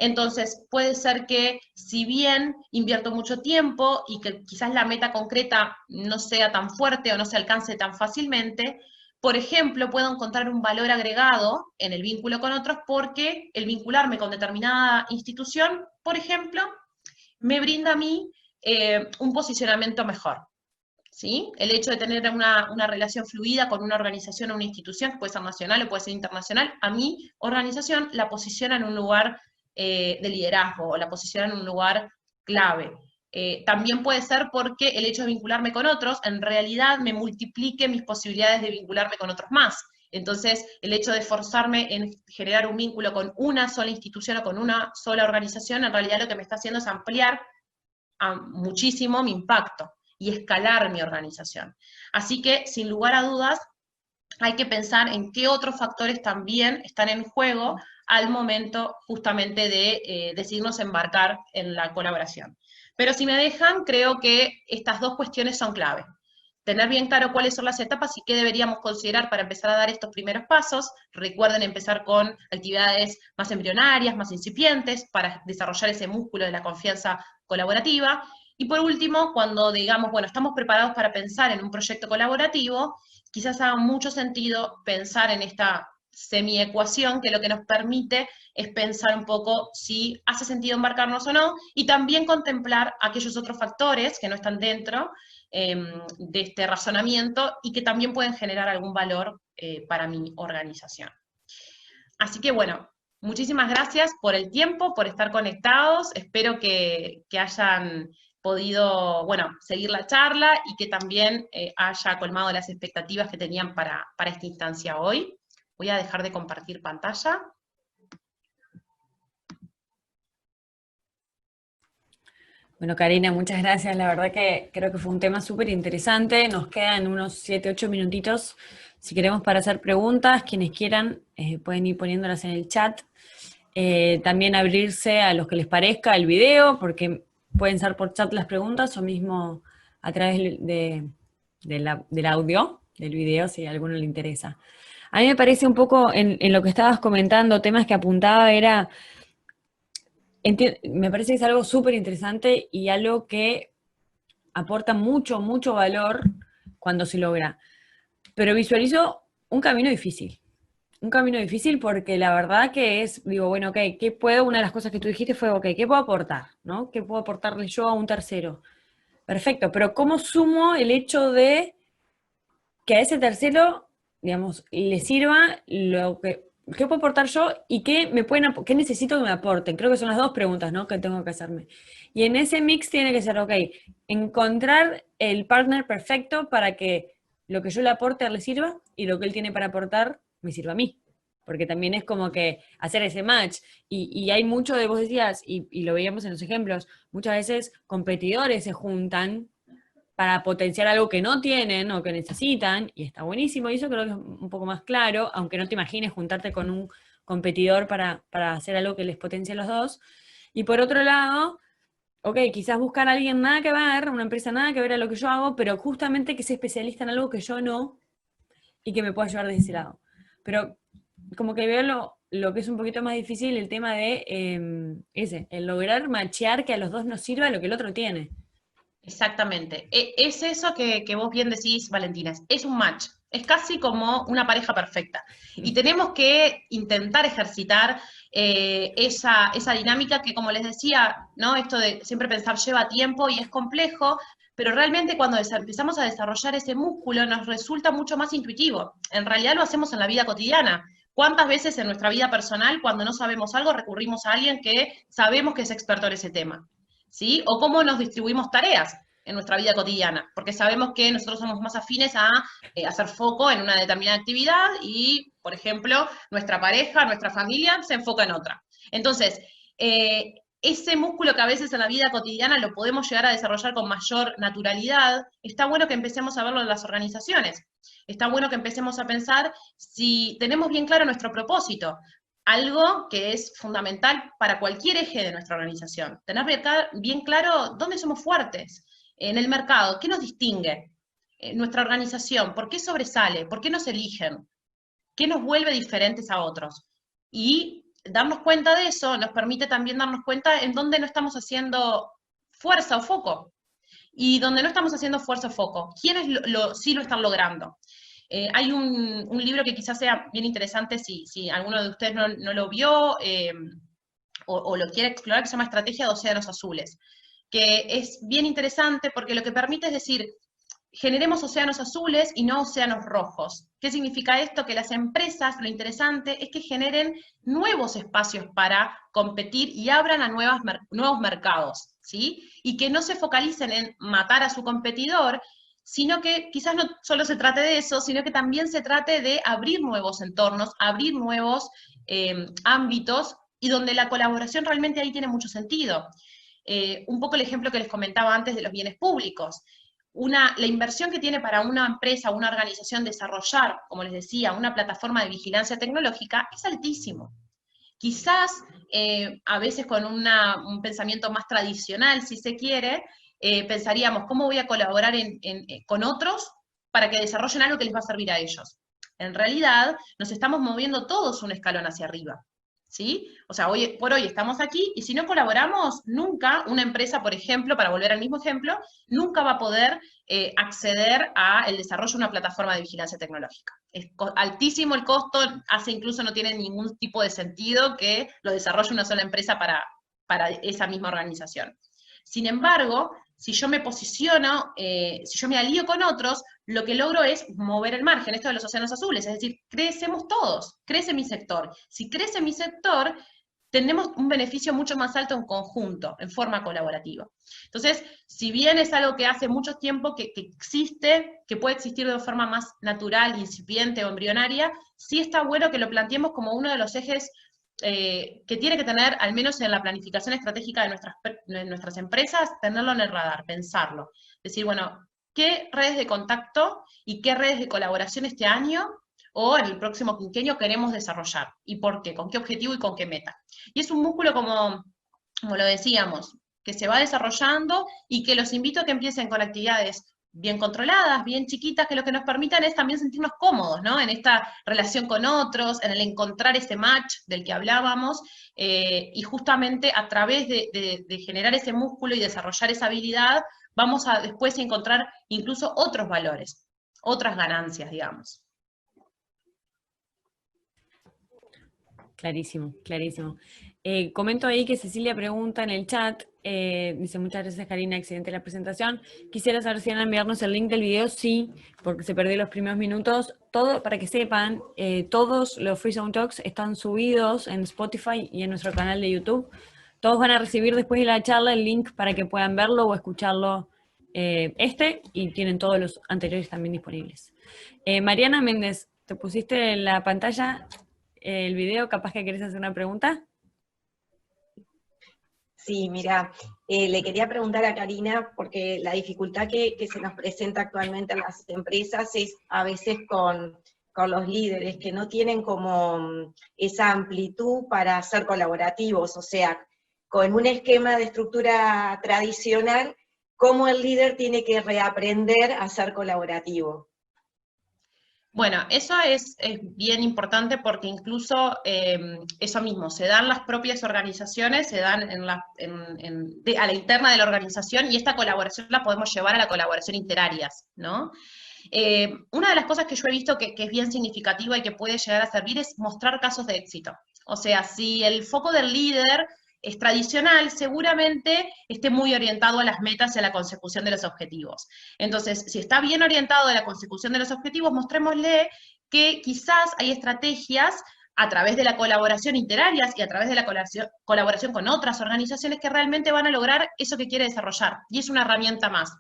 Entonces, puede ser que si bien invierto mucho tiempo y que quizás la meta concreta no sea tan fuerte o no se alcance tan fácilmente, por ejemplo, puedo encontrar un valor agregado en el vínculo con otros porque el vincularme con determinada institución, por ejemplo, me brinda a mí un posicionamiento mejor. ¿Sí? El hecho de tener una relación fluida con una organización o una institución, que puede ser nacional o puede ser internacional, a mi organización la posiciona en un lugar de liderazgo o la posiciona en un lugar clave. También puede ser porque el hecho de vincularme con otros en realidad me multiplique mis posibilidades de vincularme con otros más. Entonces, el hecho de esforzarme en generar un vínculo con una sola institución o con una sola organización, en realidad lo que me está haciendo es ampliar muchísimo mi impacto y escalar mi organización. Así que, sin lugar a dudas, hay que pensar en qué otros factores también están en juego al momento justamente de decidirnos embarcar en la colaboración. Pero si me dejan, creo que estas 2 cuestiones son clave. tener bien claro cuáles son las etapas y qué deberíamos considerar para empezar a dar estos primeros pasos. Recuerden empezar con actividades más embrionarias, más incipientes, para desarrollar ese músculo de la confianza colaborativa. Y por último, cuando digamos, bueno, estamos preparados para pensar en un proyecto colaborativo, quizás haga mucho sentido pensar en esta semiecuación, que lo que nos permite es pensar un poco si hace sentido embarcarnos o no, y también contemplar aquellos otros factores que no están dentro de este razonamiento y que también pueden generar algún valor para mi organización. Así que bueno, muchísimas gracias por el tiempo, por estar conectados, espero que hayan podido, bueno, seguir la charla y que también haya colmado las expectativas que tenían para esta instancia hoy. Voy a dejar de compartir pantalla. Bueno, Karina, muchas gracias. La verdad que creo que fue un tema súper interesante. Nos quedan unos 7, 8 minutitos. Si queremos para hacer preguntas, quienes quieran pueden ir poniéndolas en el chat. También abrirse a los que les parezca el video, porque pueden ser por chat las preguntas o mismo a través del audio, del video, si a alguno le interesa. A mí me parece un poco, en lo que estabas comentando, temas que apuntaba era, me parece que es algo súper interesante y algo que aporta mucho, mucho valor cuando se logra. Pero visualizo un camino difícil. Un camino difícil porque la verdad que es, digo, bueno, ok, ¿qué puedo? Una de las cosas que tú dijiste fue, ok, ¿qué puedo aportar? ¿No? ¿Qué puedo aportarle yo a un tercero? Perfecto, pero ¿cómo sumo el hecho de que a ese tercero, digamos, le sirva lo que, qué puedo aportar yo y qué necesito que me aporten? Creo que son las dos preguntas, ¿no?, que tengo que hacerme. Y en ese mix tiene que ser, ok, encontrar el partner perfecto para que lo que yo le aporte le sirva y lo que él tiene para aportar me sirva a mí. Porque también es como que hacer ese match. Y hay mucho de, vos decías, y lo veíamos en los ejemplos, muchas veces competidores se juntan para potenciar algo que no tienen o que necesitan, y está buenísimo, y eso creo que es un poco más claro, aunque no te imagines juntarte con un competidor para hacer algo que les potencie a los dos. Y por otro lado, ok, quizás buscar a alguien nada que ver, una empresa nada que ver a lo que yo hago, pero justamente que sea especialista en algo que yo no, y que me pueda ayudar desde ese lado. Pero como que veo lo que es un poquito más difícil, el tema de el lograr machear que a los dos nos sirva lo que el otro tiene. Exactamente. Es eso que vos bien decís, Valentina, es un match, es casi como una pareja perfecta. Y tenemos que intentar ejercitar esa dinámica que, como les decía, ¿no?, esto de siempre pensar lleva tiempo y es complejo, pero realmente cuando empezamos a desarrollar ese músculo nos resulta mucho más intuitivo. En realidad lo hacemos en la vida cotidiana. ¿Cuántas veces en nuestra vida personal, cuando no sabemos algo, recurrimos a alguien que sabemos que es experto en ese tema? ¿Sí? O cómo nos distribuimos tareas en nuestra vida cotidiana, porque sabemos que nosotros somos más afines a hacer foco en una determinada actividad y, por ejemplo, nuestra pareja, nuestra familia se enfoca en otra. Entonces, ese músculo que a veces en la vida cotidiana lo podemos llegar a desarrollar con mayor naturalidad, está bueno que empecemos a verlo en las organizaciones. Está bueno que empecemos a pensar si tenemos bien claro nuestro propósito, algo que es fundamental para cualquier eje de nuestra organización. Tener bien claro dónde somos fuertes en el mercado, qué nos distingue, nuestra organización, por qué sobresale, por qué nos eligen, qué nos vuelve diferentes a otros. Y darnos cuenta de eso nos permite también darnos cuenta en dónde no estamos haciendo fuerza o foco. Y donde no estamos haciendo fuerza o foco, ¿quiénes sí lo están logrando? Hay un libro que quizás sea bien interesante si alguno de ustedes no lo vio o lo quiere explorar, que se llama Estrategia de Océanos Azules, que es bien interesante porque lo que permite es decir, generemos océanos azules y no océanos rojos. ¿Qué significa esto? Que las empresas, lo interesante es que generen nuevos espacios para competir y abran a nuevos mercados, ¿sí? Y que no se focalicen en matar a su competidor, sino que quizás no solo se trate de eso, sino que también se trate de abrir nuevos entornos, abrir nuevos ámbitos, y donde la colaboración realmente ahí tiene mucho sentido. Un poco el ejemplo que les comentaba antes de los bienes públicos. La inversión que tiene para una empresa o una organización desarrollar, como les decía, una plataforma de vigilancia tecnológica es altísimo. Quizás a veces con un pensamiento más tradicional, si se quiere, pensaríamos, ¿cómo voy a colaborar con otros para que desarrollen algo que les va a servir a ellos. En realidad, nos estamos moviendo todos un escalón hacia arriba, ¿sí? O sea, hoy por hoy estamos aquí, y si no colaboramos, nunca una empresa, por ejemplo, para volver al mismo ejemplo, nunca va a poder acceder al desarrollo de una plataforma de vigilancia tecnológica. Es altísimo el costo, incluso no tiene ningún tipo de sentido que lo desarrolle una sola empresa para esa misma organización. Sin embargo, si yo me posiciono, si yo me alío con otros, lo que logro es mover el margen, esto de los océanos azules, es decir, crecemos todos, crece mi sector. Si crece mi sector, tenemos un beneficio mucho más alto en conjunto, en forma colaborativa. Entonces, si bien es algo que hace mucho tiempo que existe, que puede existir de forma más natural, incipiente o embrionaria, sí está bueno que lo planteemos como uno de los ejes que tiene que tener, al menos en la planificación estratégica de nuestras empresas, tenerlo en el radar, pensarlo. Decir, bueno, ¿qué redes de contacto y qué redes de colaboración este año o en el próximo quinquenio queremos desarrollar? ¿Y por qué? ¿Con qué objetivo y con qué meta? Y es un músculo, como lo decíamos, que se va desarrollando y que los invito a que empiecen con actividades bien controladas, bien chiquitas, que lo que nos permitan es también sentirnos cómodos, ¿no? En esta relación con otros, en el encontrar ese match del que hablábamos, y justamente a través de generar ese músculo y desarrollar esa habilidad, vamos a después encontrar incluso otros valores, otras ganancias, digamos. Clarísimo, clarísimo. Comento ahí que Cecilia pregunta en el chat, dice, muchas gracias Karina, excelente la presentación. Quisiera saber si van a enviarnos el link del video. Sí, porque se perdió los primeros minutos. Todo, para que sepan, todos los Free Zone Talks están subidos en Spotify y en nuestro canal de YouTube. Todos van a recibir después de la charla el link para que puedan verlo o escucharlo y tienen todos los anteriores también disponibles. Mariana Méndez, te pusiste en la pantalla el video, capaz que querés hacer una pregunta. Sí, mira, le quería preguntar a Karina, porque la dificultad que se nos presenta actualmente en las empresas es a veces con los líderes, que no tienen como esa amplitud para ser colaborativos, o sea, con un esquema de estructura tradicional, cómo el líder tiene que reaprender a ser colaborativo. Bueno, eso es bien importante porque incluso eso mismo, se dan las propias organizaciones, se dan a la interna de la organización, y esta colaboración la podemos llevar a la colaboración interáreas, ¿no? Una de las cosas que yo he visto que es bien significativa y que puede llegar a servir es mostrar casos de éxito. O sea, si el foco del líder es tradicional, seguramente esté muy orientado a las metas y a la consecución de los objetivos. Entonces, si está bien orientado a la consecución de los objetivos, mostrémosle que quizás hay estrategias a través de la colaboración interarias y a través de la colaboración con otras organizaciones que realmente van a lograr eso que quiere desarrollar, y es una herramienta más.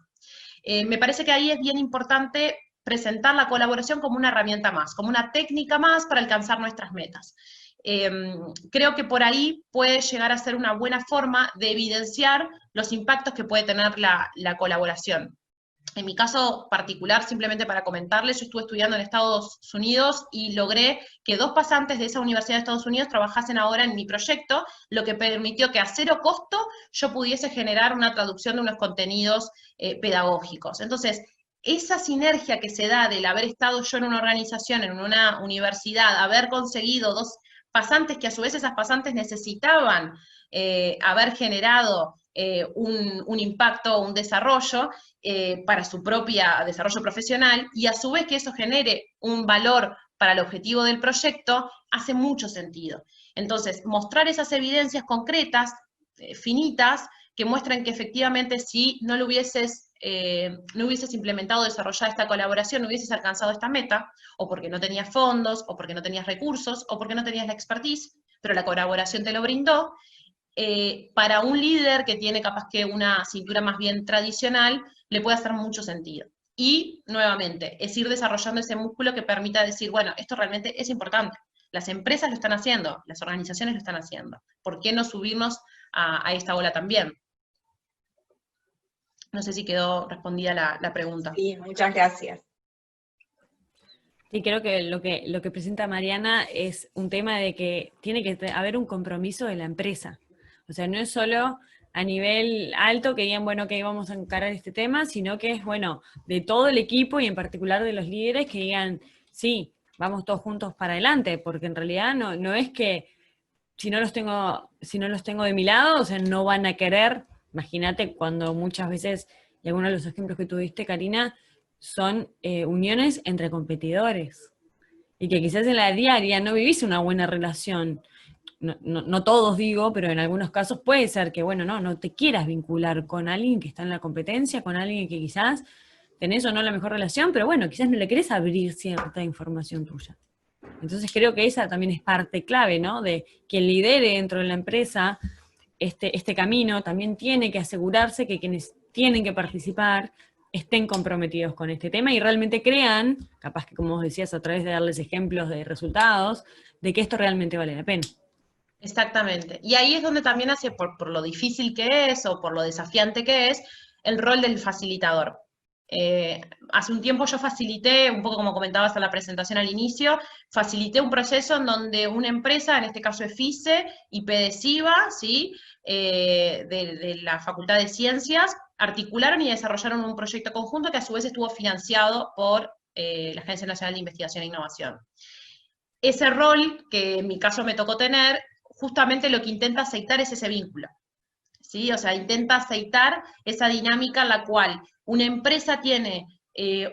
Me parece que ahí es bien importante presentar la colaboración como una herramienta más, como una técnica más para alcanzar nuestras metas. Creo que por ahí puede llegar a ser una buena forma de evidenciar los impactos que puede tener la colaboración. En mi caso particular, simplemente para comentarles, yo estuve estudiando en Estados Unidos y logré que 2 pasantes de esa Universidad de Estados Unidos trabajasen ahora en mi proyecto, lo que permitió que a 0 costo yo pudiese generar una traducción de unos contenidos pedagógicos. Entonces, esa sinergia que se da del haber estado yo en una organización, en una universidad, haber conseguido 2 pasantes que a su vez esas pasantes necesitaban haber generado un impacto, un desarrollo para su propio desarrollo profesional, y a su vez que eso genere un valor para el objetivo del proyecto, hace mucho sentido. Entonces, mostrar esas evidencias concretas, finitas, que muestran que efectivamente si no lo hubieses implementado o desarrollado esta colaboración, no hubieses alcanzado esta meta, o porque no tenías fondos, o porque no tenías recursos, o porque no tenías la expertise, pero la colaboración te lo brindó. Para un líder que tiene capaz que una cintura más bien tradicional, le puede hacer mucho sentido. Y, nuevamente, es ir desarrollando ese músculo que permita decir, bueno, esto realmente es importante. Las empresas lo están haciendo, las organizaciones lo están haciendo. ¿Por qué no subirnos a esta ola también? No sé si quedó respondida la pregunta. Sí, muchas gracias. Sí, creo que lo que presenta Mariana es un tema de que tiene que haber un compromiso de la empresa. O sea, no es solo a nivel alto que digan, bueno, que vamos a encarar este tema, sino que es, bueno, de todo el equipo y en particular de los líderes que digan, sí, vamos todos juntos para adelante, porque en realidad no es que si no los tengo de mi lado, o sea, no van a querer, imagínate cuando muchas veces, y algunos de los ejemplos que tuviste, Karina, son uniones entre competidores, y que quizás en la diaria no vivís una buena relación. No todos digo, pero en algunos casos puede ser que, bueno, no te quieras vincular con alguien que está en la competencia, con alguien que quizás tenés o no la mejor relación, pero bueno, quizás no le querés abrir cierta información tuya. Entonces creo que esa también es parte clave, ¿no? De quien lidere dentro de la empresa este camino, también tiene que asegurarse que quienes tienen que participar estén comprometidos con este tema y realmente crean, capaz que como vos decías, a través de darles ejemplos de resultados, de que esto realmente vale la pena. Exactamente. Y ahí es donde también hace, por lo difícil que es o por lo desafiante que es, el rol del facilitador. Hace un tiempo yo facilité, un poco como comentabas en la presentación al inicio, facilité un proceso en donde una empresa, en este caso EFICE y PEDESIVA, ¿sí? De la Facultad de Ciencias, articularon y desarrollaron un proyecto conjunto que a su vez estuvo financiado por la Agencia Nacional de Investigación e Innovación. Ese rol, que en mi caso me tocó tener, justamente lo que intenta aceitar es ese vínculo, ¿sí? O sea, intenta aceitar esa dinámica en la cual una empresa tiene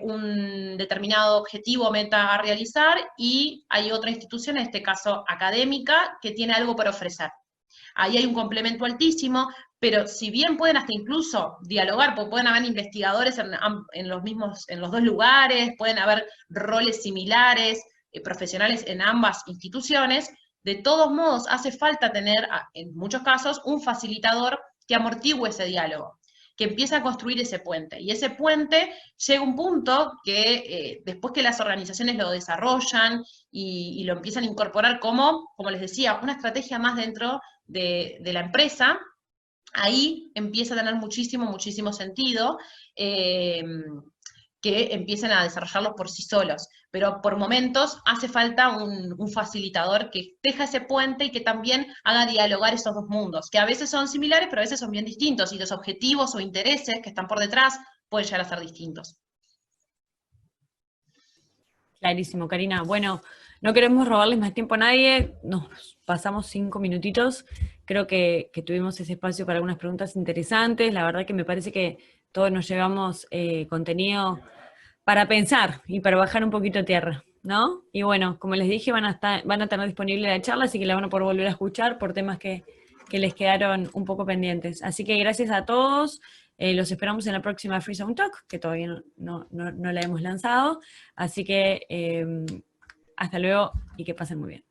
un determinado objetivo o meta a realizar y hay otra institución, en este caso académica, que tiene algo para ofrecer. Ahí hay un complemento altísimo, pero si bien pueden hasta incluso dialogar, porque pueden haber investigadores en los dos lugares, pueden haber roles similares, profesionales en ambas instituciones, de todos modos hace falta tener, en muchos casos, un facilitador que amortigüe ese diálogo, que empiece a construir ese puente. Y ese puente llega a un punto que después que las organizaciones lo desarrollan y lo empiezan a incorporar como les decía, una estrategia más dentro de la empresa, ahí empieza a tener muchísimo sentido que empiecen a desarrollarlos por sí solos. Pero por momentos hace falta un facilitador que deja ese puente y que también haga dialogar esos dos mundos, que a veces son similares, pero a veces son bien distintos, y los objetivos o intereses que están por detrás pueden llegar a ser distintos. Clarísimo, Karina. Bueno, no queremos robarles más tiempo a nadie, nos pasamos 5 minutitos, creo que tuvimos ese espacio para algunas preguntas interesantes, la verdad que me parece que todos nos llevamos contenido para pensar y para bajar un poquito a tierra, ¿no? Y bueno, como les dije, van a tener disponible la charla, así que la van a poder volver a escuchar por temas que les quedaron un poco pendientes. Así que gracias a todos. Los esperamos en la próxima Free Zone Talk, que todavía no la hemos lanzado. Así que hasta luego y que pasen muy bien.